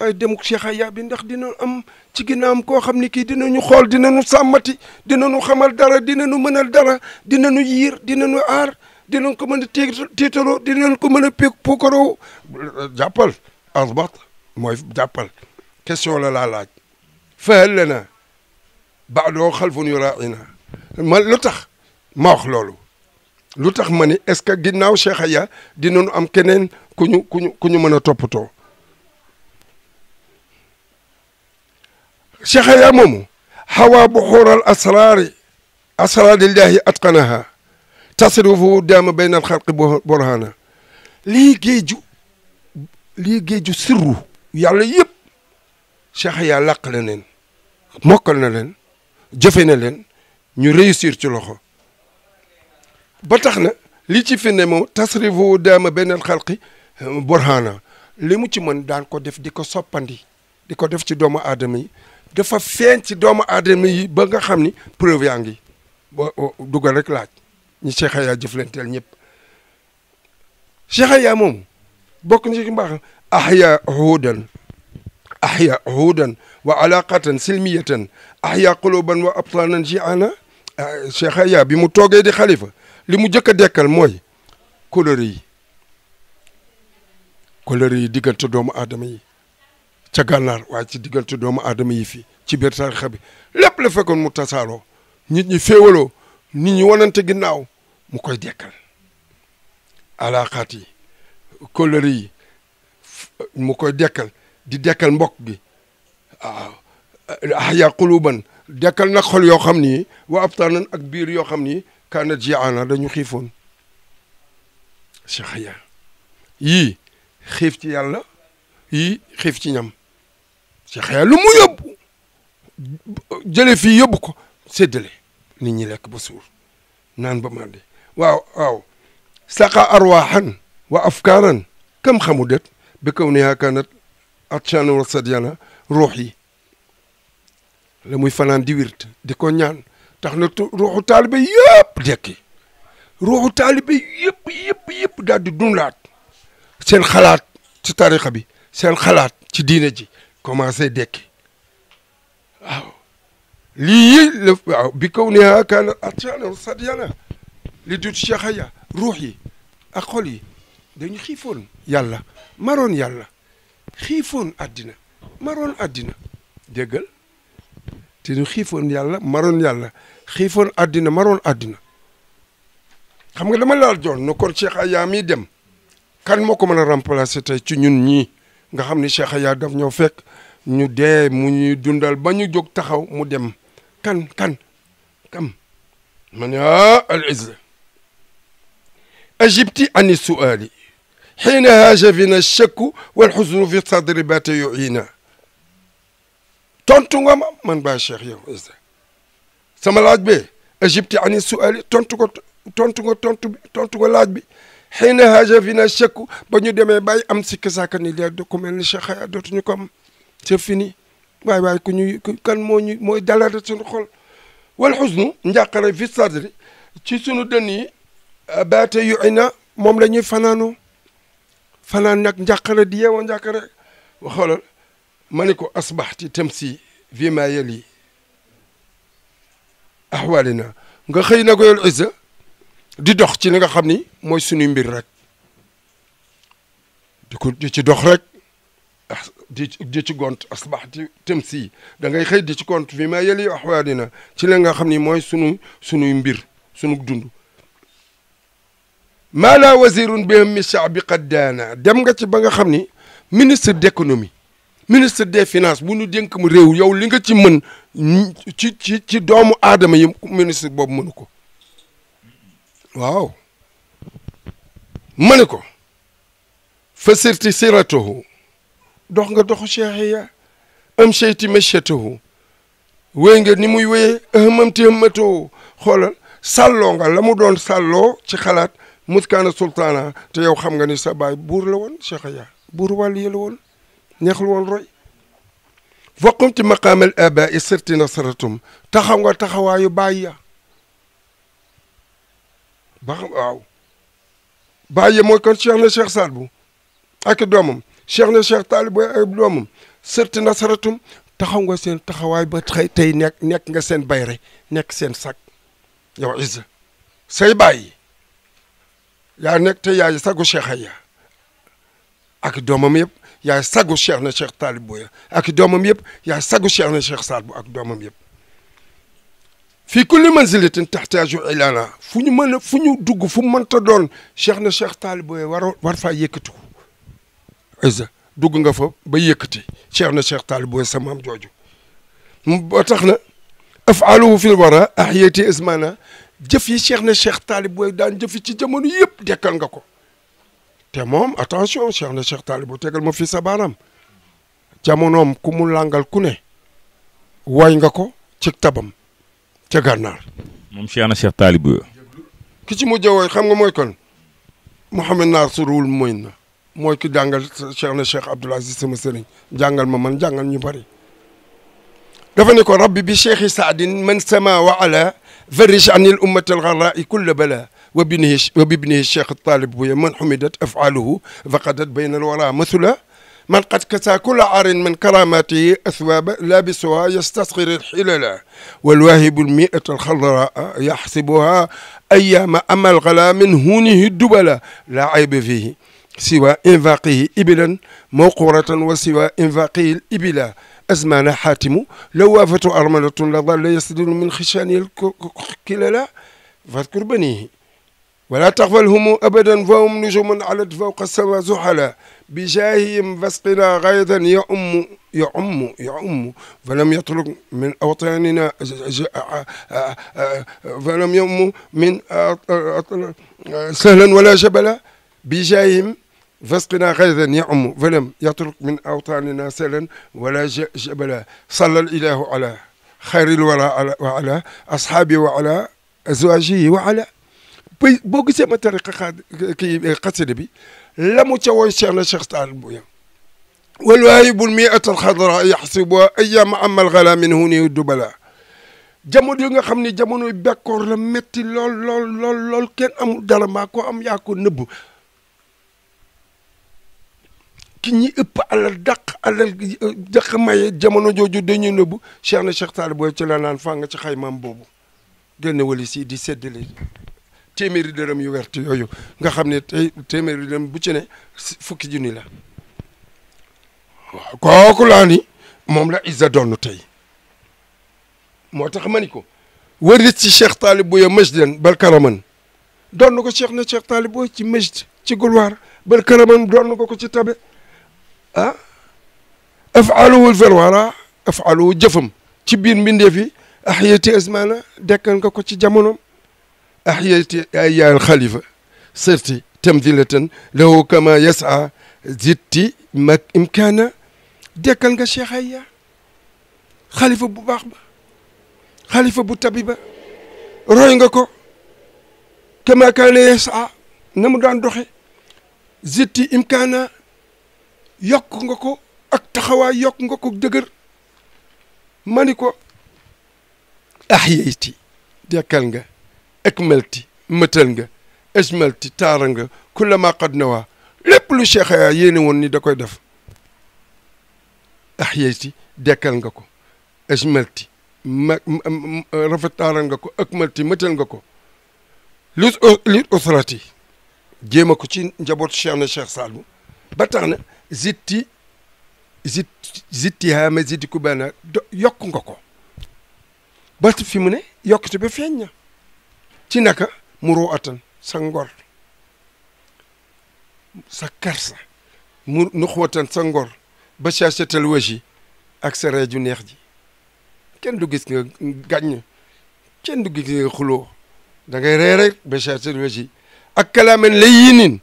ay demuk Cheikh Aya bi ndax dina am ci ginnaawam koo xam ni kii dinañu xool dinañu sàmmati dinañu xamal dara dinañu mënal dara dinañu yiir dinañu aar dinañ ko mën a tiitaroo dinañ ko mën a puukaroo jàppal asbat mooy jàppal question la laa laaj fahal lana ba'dahu xalfun yuraa'ina ma lu tax ma wax loolu lu tax ma ni est-ce que ginnaaw Cheikh Aya dinañu am keneen ku ñu mën a toppatoo Cheikh Aya moomu xawaa buxuural asraarillahi atqanaha tasrifu daama bayna alxalqi burhana lii géeju sirru yàlla yëpp Cheikh Aya làq na leen mokkal na leen jëfe na leen ñu réussir ci loxo ba tax na li ci fi ne moom tasrifu daama bayna alxalqi burhana li mu ci mën daan ko def di ko soppandi di ko def ci doomu aadama yi dafa feeñ ci doomu aadama yi ba nga xam ni preuve yaa ngi dugal rek laaj ñi Cheikh Aya jëflanteel ñëpp Cheikh Aya moom bokk na ci mbaax ahya hudan wa alaqatan silmiyatan ahya quluban wa abtanan ji'ana Cheikh Aya bi mu toogee di xalifa li mu jëkk a dekkal mooy kóllëre yi diggante doomu aadama yi ca gànnaar waaye ci diggante doomu aadama yi fii ci biir tarixa bi lépp la fekkoon mu tasaaroo nit ñi féewaloo nit ñi wanante ginnaaw mu koy dekkal alaqaat yi kóllëre yi mu koy dekkal di dekkal mbokk gi waaw ahya quluban dekkal nag xol yoo xam ni wa abtaanan ak biir yoo xam ni kaana ji'aana dañu xiifoon Cheikh Aya yii xiif ci yàlla yii xiif ci ñam Cheikh Aya lu mu yóbbu jële fii yóbbu ko séddale nit ñi lekk ba suur naan ba màndi waaw saqa arwaaxan wa afkaaran kam xamu det bi kaw ne kanat atchan wa sadyana ruux yi la muy fanaan di wirt di ko ñaan tax na ruuxu taalibe yëpp dekki ruuxu taalibe yëpp daal di dundaat seen xalaat ci tarixa bi seen xalaat ci diine ji commencé dekki waaw lii la waaw bi kaw ne kaana atyaana sadyana li dut cheikha ya ruux yi ak xol yi dañu xiifoon yàlla maroon yàlla xiifoon àddina maroon àddina déggal te ñu xiifoon yàlla maroon yàlla xiifoon àddina maroon àddina xam nga dama laal joon no kon Cheikh Aya mi dem kan moo ko mën a remplacer tey ci ñun ñii nga xam ni Cheikh Aya daf ñoo fekk ñu dee mu ñuy dundal ba ñu jóg taxaw mu dem kan ma ne al izza ajibti ani suali xiina haaja fina shakku wal xusnu fi sadri bata yuina tontu nga ma man baa Cheikh yow izza sama laaj be ajibti ani suali tontu nga laaj bi xiina haaja fina shakku ba ñu demee bàyyi am sikk saaka ni leer ko mel ni Cheikh Aya dootuñu ko am c'est fini waay ku ñuy kan mooy dalal suñu xol wal xusnu njàqare fi sadri ci sunu dën yi baate yu ina moom la ñuy fanaan nag njàqare di yeewoo njàqare xoolal ma ni ko asbaxti tamsi fi ma yali ahwalina nga xëy na ko yol izza di dox ci li nga xam ni mooy suñuy mbir rek di ci dox rek di ci gont asbaxti tamsi da ngay xëy di ci gont fi ma yali ahwalina ci li nga xam ni mooy suñuy mbir sunu dund maa laa wazirun bihimmi shaabi qad daana dem nga ci ba nga xam ni ministre d'économie ministre des finances bu ñu dénk mu réew yow li nga ci mën ci doomu aadama yi ministre boobu mënu ko waaw mënu ko fa sirti siratahu dox nga doxu Cheikh ya am cheyti machetahu wéy nga ni muy wéyee ahamamti hammatahu xoolal sàlloo nga la mu doon sàlloo ci xalaat muskaana sultaana te yow xam nga ni sa baay buur la woon Cheikh Aya buur wàllu yi la woon neexul woon roy foqumti maqaamal abai sirti nasratum taxaw nga taxawaayu baay ya ba xam waaw baay ya mooy kon Cheikh na Cheikh Saad Bou ak doomam Cheikh na Cheikh Taalib Boy ak doomam sirti nasratum taxaw nga seen taxawaay ba tey nekk nga seen bayre nekk seen sag yow izza say baay yaa nekk te yaay sagu Cheikh Aya ak doomam yëpp yaay sagu Cheikh na Cheikh Taalib Boy ak doomam yëpp yaay sagu Cheikh na Cheikh Saad Bou ak doomam yëpp fii kulli manzilatin taxtaaju ilaana fu ñu dugg fu mu mënta doon Cheikh na Cheikh Taalib Boy war faa yëkkati ko izza dugg nga fa ba yëkkati Cheikh na Cheikh Taalib Boy sa maam jooju ba tax na afaaluhu fil wara ahyati ismana jëf yi Cheikh na Cheikh Taalib Boy daan jëfi ci jamono yëpp dekkal nga ko te moom attention Cheikh na Cheikh Taalib Boy tegal ma fii sa baaraam jamonoom ku mu làngal ku ne way nga ko ci tabam ca gànnaar moom Cheikh na Cheikh Taalib Boy ki ci mujj woy xam nga mooy kon Mouhamed Naar Surul mooy na mooy ki jàngal Cheikh na Cheikh Abdoul Aziz sama sëriñ jàngal ma man jàngal ñu bari dafa ne ko rabbi bi cheikhi saadin man sama wa ala farrij an il ummati algarrai kulla bala wa bibnihi cheikh Taalib Boy man humidat afaaluhu faqadat bayna alwara mathula من قد كسى كل عار من كراماته أثواب لابسها يستصغر الحللا والواهب المئة الخضراء يحسبها أيام أما الغلا من هونه الدبلا لا عيب فيه سوى إنفاقه إبلا موقورة وسوى إنفاقه الإبلا أزمان حاتم لو وافت أرملة لظل يصدر من خشان الكللا فاذكر بنيه ولا تغفلهم أبدا فهم نجوم علت فوق السماء زحلا بجاههم فاسقنا غيظا يعم فلم يترك من أوطاننا فلم يؤم من سهلا ولا جبلا بجاههم فاسقنا غيظا يعم فلم يترك من أوطاننا سهلا ولا جبلا صلى الإله على خير الورى وعلى أصحابه وعلى أزواجه وعلى boo gisee ma tariqa xasida bi la mu ca woy Cheikh na Cheikh Taalib Boy wal waahibul mi'atal xadra yaxsibuha ayyaama amal gala min huni dubala jamono yi nga xam ne jamonoy bekkoor la metti lool lool kenn amul dara maa ko am yaa ko nëbb ki ñi ëpp alal daq maye jamono jooju dañuy nëbb Cheikh na Cheikh Taali booy ci la naan faa nga ci xaymaam boobu génn wali si di séddale téeméeri dërëm yu wert yooyu nga xam ne tey téeméeri dërëm bu ci ne fukki junni la waaw kooku laa ni moom la Izza doon tey moo tax ma ni ko warit ci Cheikh Taali booy majdan bal karaman doon na ko Cheikh na Cheikh Taali booy ci majd ci gulwaar bal karaman doon na ko ci tabe ah afaaluhu verwara afaaluhu jëfam ci biir mbindeef yi axiyati asmaana dekkal nga ko ci jamonoom axiyati ayaal xalifa sërti tamdilatan lahu kama yasa zitti mag imkaana dekkal nga Cheikh Aya xalifa bu baax ba xalifa bu tabi ba roy nga ko kama kaana yasa na mu daan doxe zitti imkaana yokk nga ko ak taxawaay yokk nga ko dëgër ma ni ko ahyayti dekkal nga akmalti mëtal nga ajmalti taara nga kullama qad nawa lépp lu Cheikh Aya yéene woon ni da koy def ahyayti dekkal nga ko ajmalti rafet taara nga ko akmalti mëtal nga ko li usrati jéema ko ci njabootu Cheikh na Cheikh Sadbou ba tax na zitti haama zitti kubana yokk nga ko ba fi mu ne yokkute ba feeñ na ci naka muroo atan sa ngor sa karsa mu nuxwatan sa ngor ba cacatal waji ak sa reeju neex ji kenn du gis nga gàññ kenn du gis nga xuloo da ngay ree rek ba cacatal waji ak kalaamen lay yinin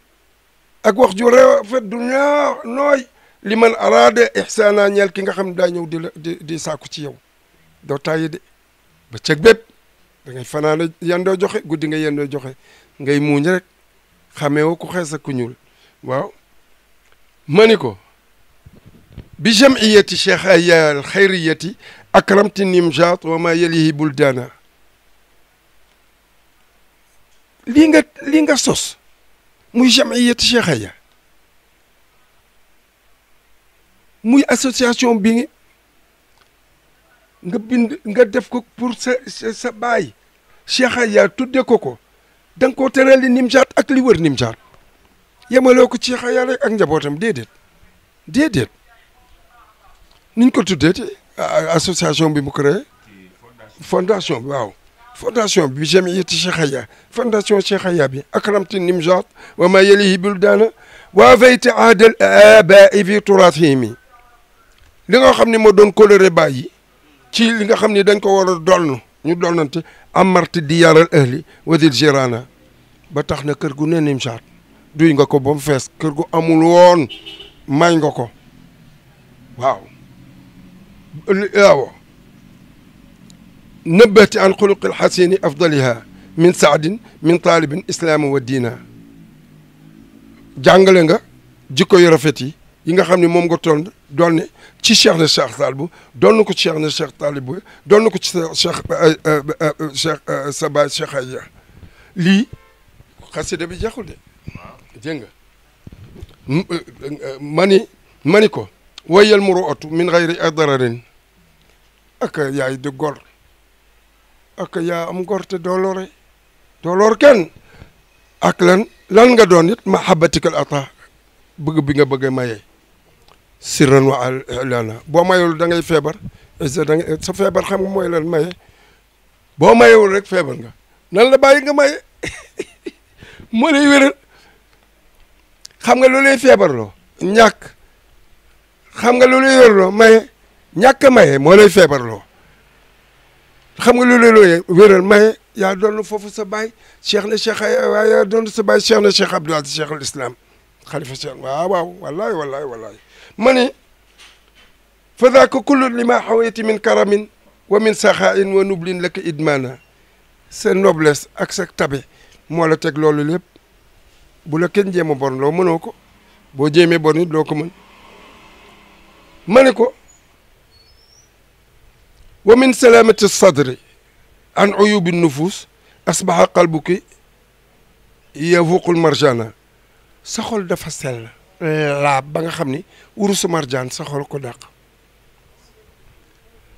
ak wax ju rafet du ñaa nooy li man araada ihsaana ñeel ki nga xam ne daa ñëw di sàkku ci yow doo tàyyi de ba cëg bépp da ngay fanaana yendoo joxe guddi nga yendoo joxe ngay muuñ rek xamee woo ku xees ak ku ñuul waaw ma ni ko bi jamiyati Cheikh Aya al xayriyati akramti nimjat wa ma yalihi buldaana lii nga sos muy jamiyati Cheikh Aya muy association bi nga bind nga def ko pour sa baay Cheikh Aya tudde ko da nga koo tereel li Nimjaat ak li wër Nimjaat yemaloo ko Cheikh Aya rek ak njabootam déedéet niñ ko tuddee te association bi mu créé fondation bi waaw fondation bi jamiyati Cheikh Aya fondation Cheikh Aya bi akramti Nimjaat wa ma yalihi buldaana wa fayte aadal abai fi turathimi li nga xam ne moo doon coloré bàyyi ci li nga xam ne dañ ko war a doll ñu dollante amarti di yaral ahli wadil jirana ba tax na kër gu ne Nimjaat duy nga ko ba mu fees kër gu amul woon may nga ko waaw nëbbati an xuluqi alxasini afdaliha min saadin min taalibin islaama wa diina jàngale nga jikko yu rafet yi nga xam ne moom nga toll doon ne ci Cheikh na Cheikh Sadbou doon na ko ci Cheikh na Cheikh Talibou doon na ko ci Cheikh sa baay Cheikh Aya lii xasida bi jeexul de dégg nga mani ko wayal muru'atu min xayri dararin ak yaay di gor ak yaa am gor te doo lor kenn ak lan nga doon it mahabbatikal ata bëgg bi nga bëgg a maye sirran wa alana boo mayul da ngay feebar sa feebar xam nga mooy lan maye boo mayewul rek feebar nga nan la bàyyi nga maye moo lay wéral xam nga lu lay feebarloo ñàkk xam nga lu lay wérloo maye ñàkk maye moo lay feebarloo xam nga lu lay wéral maye yaa doon foofu sa baay Cheikh na Cheikh Aya waaye yaa doon sa baay Cheikh na Cheikh Abdou Aziz Cheikh al Islam xalifa Cheikh waaw wallahi ma ni fa daaka kullu li ma xawayti min karamin wa min saxaain wa nublin laka idmaana sa noblesse ak sa tabe moo la teg loolu lépp bu la kenn jéem a bon loo mënoo ko boo jéemee bon it doo ko mën ma ni ko wa min salamati sadri an uyubi nufus asbaha qalbuki yafuqul marjana sa xol dafa sell laab ba nga xam ni wurusu marjaan sa xol ko dàq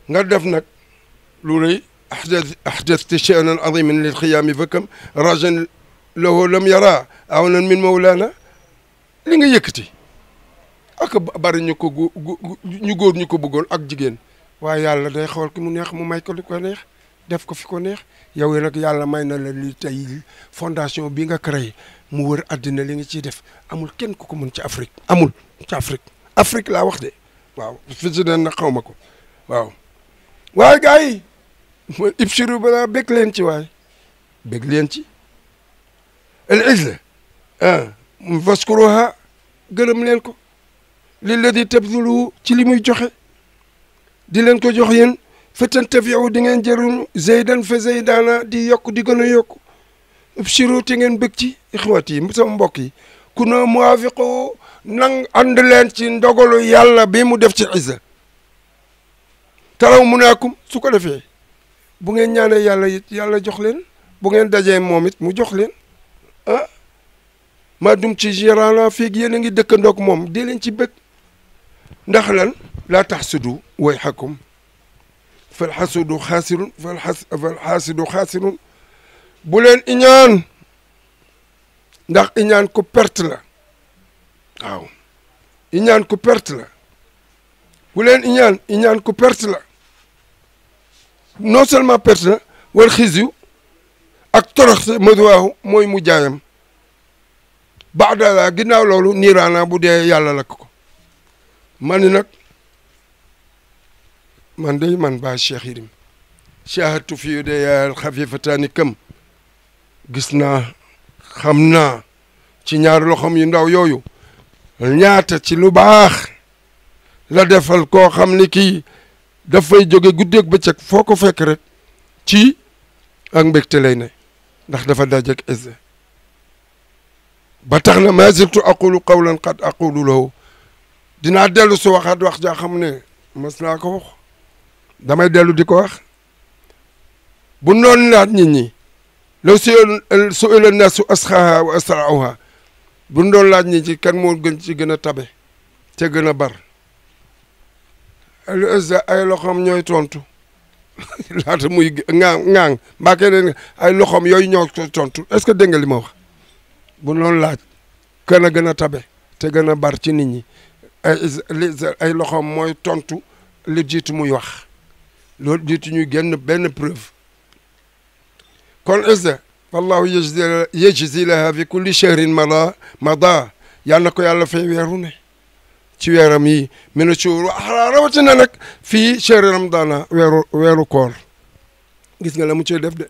nga def nag lu rëy ahdathta sha'nan aziman lil xiyaami fakam rajan lahu lam yara awnan min mawlana li nga yëkkati ak bari ñu ko ñu góor ñu ko bëggoon ak jigéen waaye yàlla day xool ki mu neex mu may ko li ko neex def ko fi ko neex yow nag yàlla may na la li tey fondation bi nga créé mu wër àddina li nga ciy def amul kenn ku ko mën ci Afrique amul ci Afrique laa wax de waaw fi si den nag xaw ma ko waaw waaye gars yi ibshiru balaa bég leen ci waay bég leen ci al izla faskuruha gërëm leen ko lilladi tabdulu ci li muy joxe di leen ko jox yéen fa tantafiu di ngeen jëriñu zeydan fa zeydana di yokk di gën a yokk ibshiru te ngeen bëgg ci ixwat yi sama mbokk yi ku na muwafiqu nang ànd leen ci ndogalu yàlla bi mu def ci izza taraw munaakum su ko defee bu ngeen ñaanee yàlla it yàlla jox leen bu ngeen dajee moom it mu jox leen ah maa dum ci gérana fiig yéen a ngi dëkkandoog moom di leen ci bëgg ndax lan laa taxsudu way xakum fal xasudu xaasirun fal xaasidu xaasirun bu leen iñaan ndax iñaan ko perte la waaw iñaan ko perte la bu leen iñaan ko perte la non seulement perte la wal xisyu ak torox madwaahu mooy mu jaayam baadala ginnaaw loolu niiraana bu dee yàlla lakk ko man ni nag man day man baa Cheikh Yérim shahadtu fi de yaal xafifataani kam gis naa xam naa ci ñaari loxoom yu ndaw yooyu ñaata ci lu baax la defal koo xam ni kii dafay jóge guddeeg bëccëg foo ko fekk rek ci ak mbégte lay ne ndax dafa dajeeg izza ba tax na ma ziltu aqulu qawlan qad aqulu lahu dinaa dellu su waxaat wax jaa xam ne mas naa ko wax damay dellu di ko wax bu noonu naat nit ñi law su'ila naasu asxaaha wa asra'uha bu doon laaj nit ñi kan moo gën ci gën a tabe te gën a bar al izza ay loxoom ñooy tontu laata muy ŋaang mbaake leen ay loxoom yooyu ñoo tontu est-ce que dégg nga li ma wax bu doon laaj kan a gën a tabe te gën a bar ci nit ñi ay loxoom mooy tontu li jiitu muy wax loolu jiitu ñuy génn benn preuve kon izza wallahu yajzi laha fi kulli shahrin mada yàlla na ko yàlla fay weeru ne ci weeram yi mina shuhur axra rawatina nag fii shahri ramadana weeru koor gis nga la mu ciy def de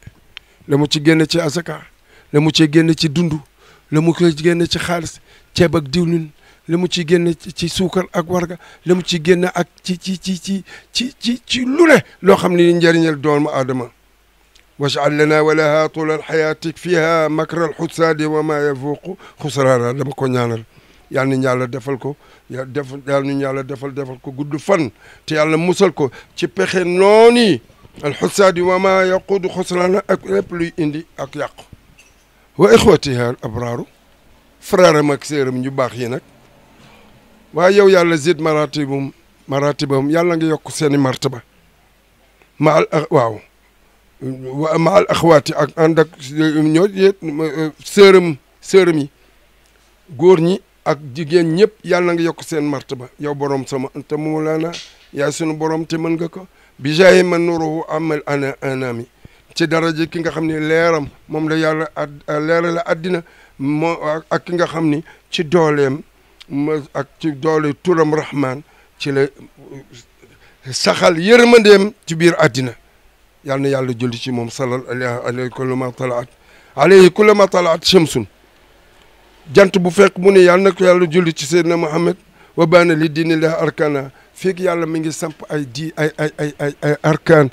la mu ci génne ci asaka la mu ciy génne ci dundu la mu koy génne ci xaalis ceeb ak diwlin la mu ciy génne ci suukar ak warga la mu ciy génne ak ci lu ne loo xam ne njëriñal doomu aadama waj'al lana wa laha tula alxayaati fiha makra alxusaadi wa ma yafuqu xusraana dama ko ñaanal yal nañu yàlla defal ko yal nañu yàlla defal ko gudd fan te yàlla musal ko ci pexe noonu alxusaadi wa ma yaqudu xusraana ak lépp luy indi ak yàqu wa ixwatiha al abraaru frère am ak séeram ñu baax yi nag waaye yow yàlla zid maratibam yàlla nga yokk seeni martaba ma al waaw ma al axwaati ak ànd ak ñoo sërëm yi góor ñi ak jigéen ñëpp yàlla nga yokk seen martaba yow borom sama te mawlaana yaay sunu borom te mën nga ko bi jaayi man nuruhu amal anami ci daraja ki nga xam ne leeram moom la yàlla leerala addina moo ak ki nga xam ni ci dooleem ak ci doole turam rahman ci la saxal yërmandeem ci biir addina yàlla na yàlla julli ci moom salal alayhi kullama talaat shamsun jant bu fekk mu ne yàlla na ko yàlla julli ci seydina Muhammad wa baana li diinillah arkana fekk yàlla mi ngi samp ay arkaan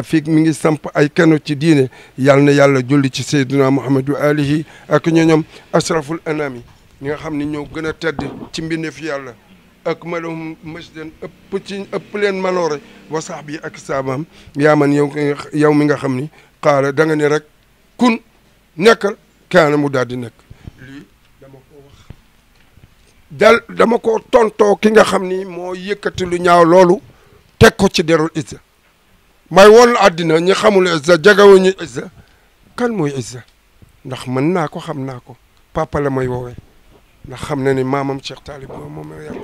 fekk mi ngi samp ay kano ci diine yàlla na yàlla julli ci seydina Muhammad wa alihi ak ñooñom asraful anami ñi nga xam ne ñoo gën a tedd ci mbindeef yàlla ak malahum masjiden ëpp leen maloore wa sahbi ak saabaam yaa man yow mi nga xam ni xaala da nga ne rek kun nekkal kaana mu daal di nekk lii dama ko wax dama ko tontoo ki nga xam ni moo yëkkati lu ñaaw loolu teg ko ci derul Izza may woon àddina ñi xamul Izza jagawuñu Izza kan mooy Izza ndax mën naa ko xam naa ko papa la may woowee ndax xam na ni maamam Cheikh Talib moom moo yar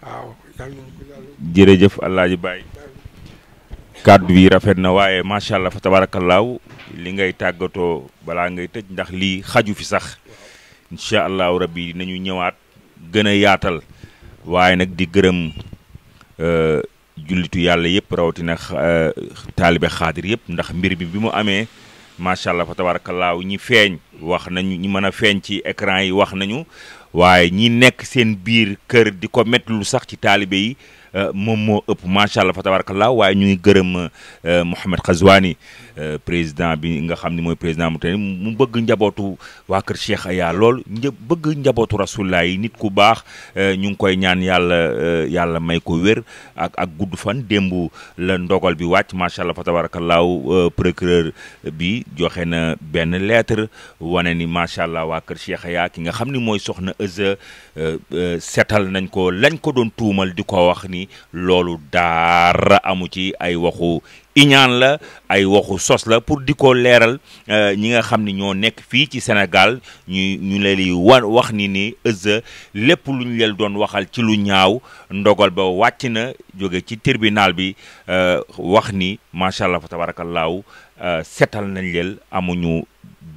waaw yàlla nañu ko yàlla. jërëjëf Alaaji Baye kàddu yi rafet na waaye macha allah fa tabaarakallaahu li ngay tàggatoo balaa ngay tëj ndax lii xaju fi sax incha allahu rabbi nañu ñëwaat gën a yaatal waaye nag di gërëm jullitu yàlla yëpp rawatina taalibe xaadir yëpp ndax mbir bi mu amee macha allah fa tabaarakallaahu ñi feeñ wax nañu ñi mën a feeñ ci écran yi wax nañu waaye ñi nekk seen biir kër di ko méttlu sax ci taalibe yi moom moo ëpp macha allah fa tabarakallah waaye ñu ngi gërëm Mouhamed Khazwani président bi nga xam ne mooy président mu tane mu bëgg njabootu waa kër Cheikh Aya lool bëgg njabootu rasulullah yi nit ku baax ñu ngi koy ñaan yàlla may ko wér ak gudd fan démb la ndogal bi wàcc macha allah fa tabarakallah procureur bi joxe na benn lettre wane ni macha allah waa kër Cheikh Aya ki nga xam ne mooy soxna Izza setal nañ ko lañ ko doon tuumal di ko wax ni loolu dara amu ci ay waxu iñaan la ay waxu sos la pour di ko leeral ñi nga xam ne ñoo nekk fii ci Sénégal ñu leen di wax ni Izza lépp lu ñu leen doon waxal ci lu ñaaw ndogal ba wàcc na jóge ci tribunal bi wax ni macha allah fa tabarakallahu setal nañ leen amuñu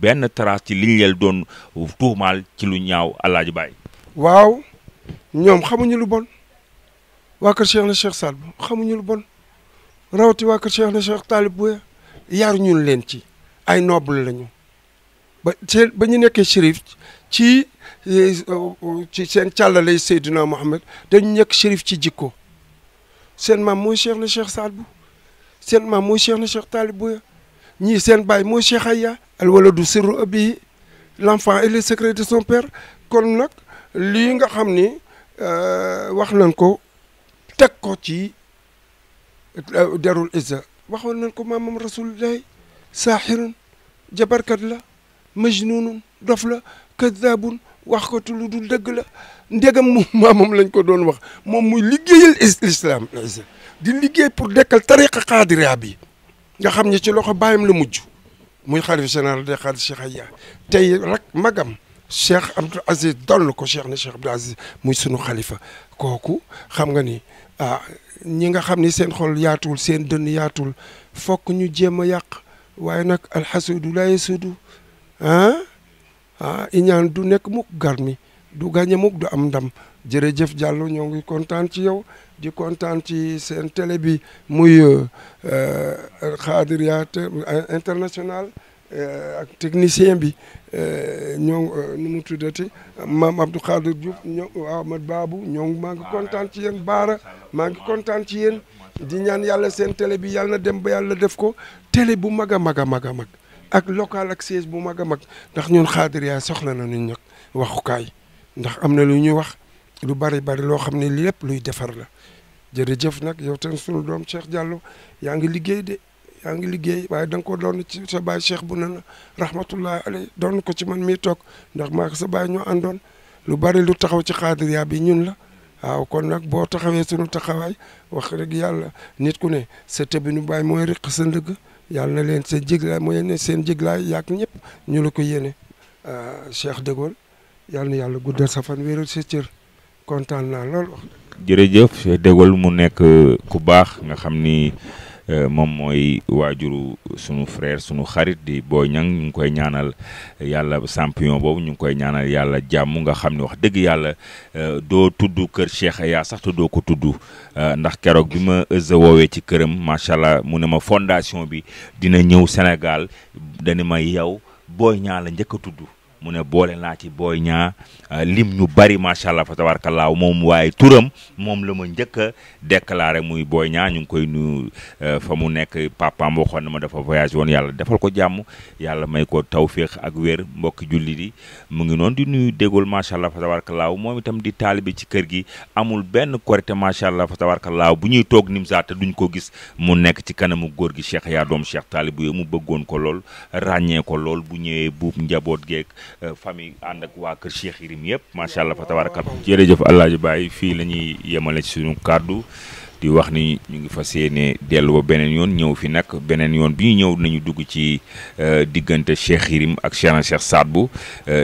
benn trace ci liñ leen doon tuumaal ci lu ñaaw Alaaji Baye. waaw ñoom xamuñu lu bon waa kër Cheikh na Cheikh Saad Bou xamuñu lu bon rawati waa kër Cheikh na Cheikh Talib Bouya yaruñu leen ci ay noble lañu ba ñu nekkee shérif ci seen càllalay Seydina Mohamed dañu nekk shérif ci jikko seen maam mooy Cheikh na Cheikh Saad Bou seen maam mooy Cheikh na Cheikh Talib Bouya ñii seen baay mooy Cheikh Aya al waladu sirru abihi l'enfant est le secret de son père kon nag lii nga xam ni wax nañ ko teg ko ci derul Izza waxoon nañ ko maamam rasulillahi saaxirun jabarkat la majnunun dof la kadabun wax ko tu lu dul dëgg la ndegam moom maamam lañ ko doon wax moom muy liggéeyal l'islam Izza di liggéey pour dekkal tariqa xaadiriya bi nga xam ne ci loxo bàyyam la mujj muy xalifa général des xaadir Cheikh Aya tey rek magam Cheikh Abdoul Aziz doon ko Cheikh na Cheikh Abdoul Aziz muy sunu xalifa kooku xam nga ni ñi nga xam ni seen xol yaatul seen dënn yaatul fokk ñu jéem a yàq waaye nag alxasudu la yasudu iñaan du nekk mukk garmi du gàñe mukk du am ndam jërëjëf Diallo ñoo ngi kontaan ci yow di kontaan ci seen télé bi muy Xaadiriya international ak technicien bi ñoo nu mu tuddati maam Abdou Khadir Diouf ñoo Ahmad Babou ñoo maa ngi kontaan ci yéen Baara maa ngi kontaan ci yéen di ñaan yàlla seen télé bi yàlla na dem ba yàlla def ko télé bu mag a mag a mag a mag ak local ak siège bu mag a mag ndax ñun Xaadiriya soxla na ñun nag waxukaay ndax am na lu ñuy wax lu bari bari loo xam ne lépp luy defar la jërëjëf nag yow tam sunu doom Cheikh Diallo yaa ngi liggéey de yaa ngi liggéey waaye da nga ko doon ci sa baay Cheikh bu na rahmatullahi alayhi doon ko ci man mii toog ndax maa ko sa baay ñoo àndoon lu bari lu taxaw ci Xaadiriya bi ñun la waaw kon nag boo taxawee sunu taxawaay wax rek yàlla nit ku ne sa tëbinu baay mooy riq sa ndëgg yàlla na leen seen jéglaay mooy ne seen jéglaay yaak ñëpp ñu la ko yéene Cheikh de Gaulle yàlla na yàlla guddal sa fan wéeral sa cër kontaan naa lool wax jërëjëf Cheikh de Gaulle mu nekk ku baax nga xam ni moom mooy waajuru sunu frère sunu xarit di Boy Niang ñu ngi koy ñaanal yàlla champion boobu ñu ngi koy ñaanal yàlla jàmm nga xam ne wax dëgg yàlla doo tudd kër Cheikh Aya sax te doo ko tudd ndax keroog bi ma Izza woowee ci këram macha allah mu ne ma fondation bi dina ñëw Sénégal dani ma yow Boy Niang la njëkk a tudd mu ne boole naa ci Boy Niang lim ñu bari macha allah fa tabarakallaahu moom waaye turam moom la ma njëkk a déclaré muy Boy Niang ñu ngi koy nuyu fa mu nekk papaam waxoon na ma dafa voyage woon yàlla defal ko jàmm yàlla may ko tawféex ak wér mbokki julli di mu ngi noonu di nuyu déggul macha allah fa tabarakallaahu moom itam di taalibe ci kër gi amul benn korité macha allah fa tabarakallaahu bu ñuy toog Nimzaat te duñ ko gis mu nekk ci kanamu góor gi Cheikh yaa doom Cheikh taalibu yi mu bëggoon ko lool ràññee ko lool bu ñëwee buub njaboot geeg famille ànd ak waa kër Cheikh Yérim yëpp macha allah fa tabarakallaahu jërëjëf Alaaji Baay fii la ñuy yemale ci suñu kàddu di wax ni ñu ngi fas yéene dellu ba beneen yoon ñëw fi nag beneen yoon bi ñu ñëw nañu dugg ci diggante Cheikh Yérim ak Cheikh Saad Bou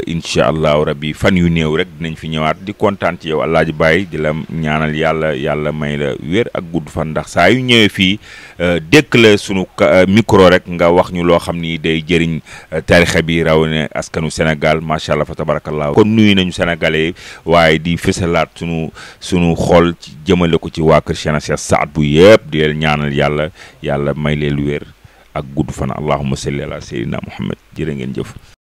incha allahu rabbi fan yu néew rek dinañ fi ñëwaat di kontaan ci yow Alaaji Baay di la ñaanal yàlla may la wér ak gudd fan ndax saa yu ñëwee fii dëkk la sunu micro rek nga wax ñu loo xam ni day jëriñ tarixa bi raw ne askanu Sénégal macha allah fa tabarakallah kon nuyu nañu sénégalais waaye di fësalaat sunu xol ci jëmale ko ci waa kër Cheikh Saad Bou yëpp di leen ñaanal yàlla may leen wér ak gudd fan allahumma salli ala sayyidina Muhammad jërë ngeen jëf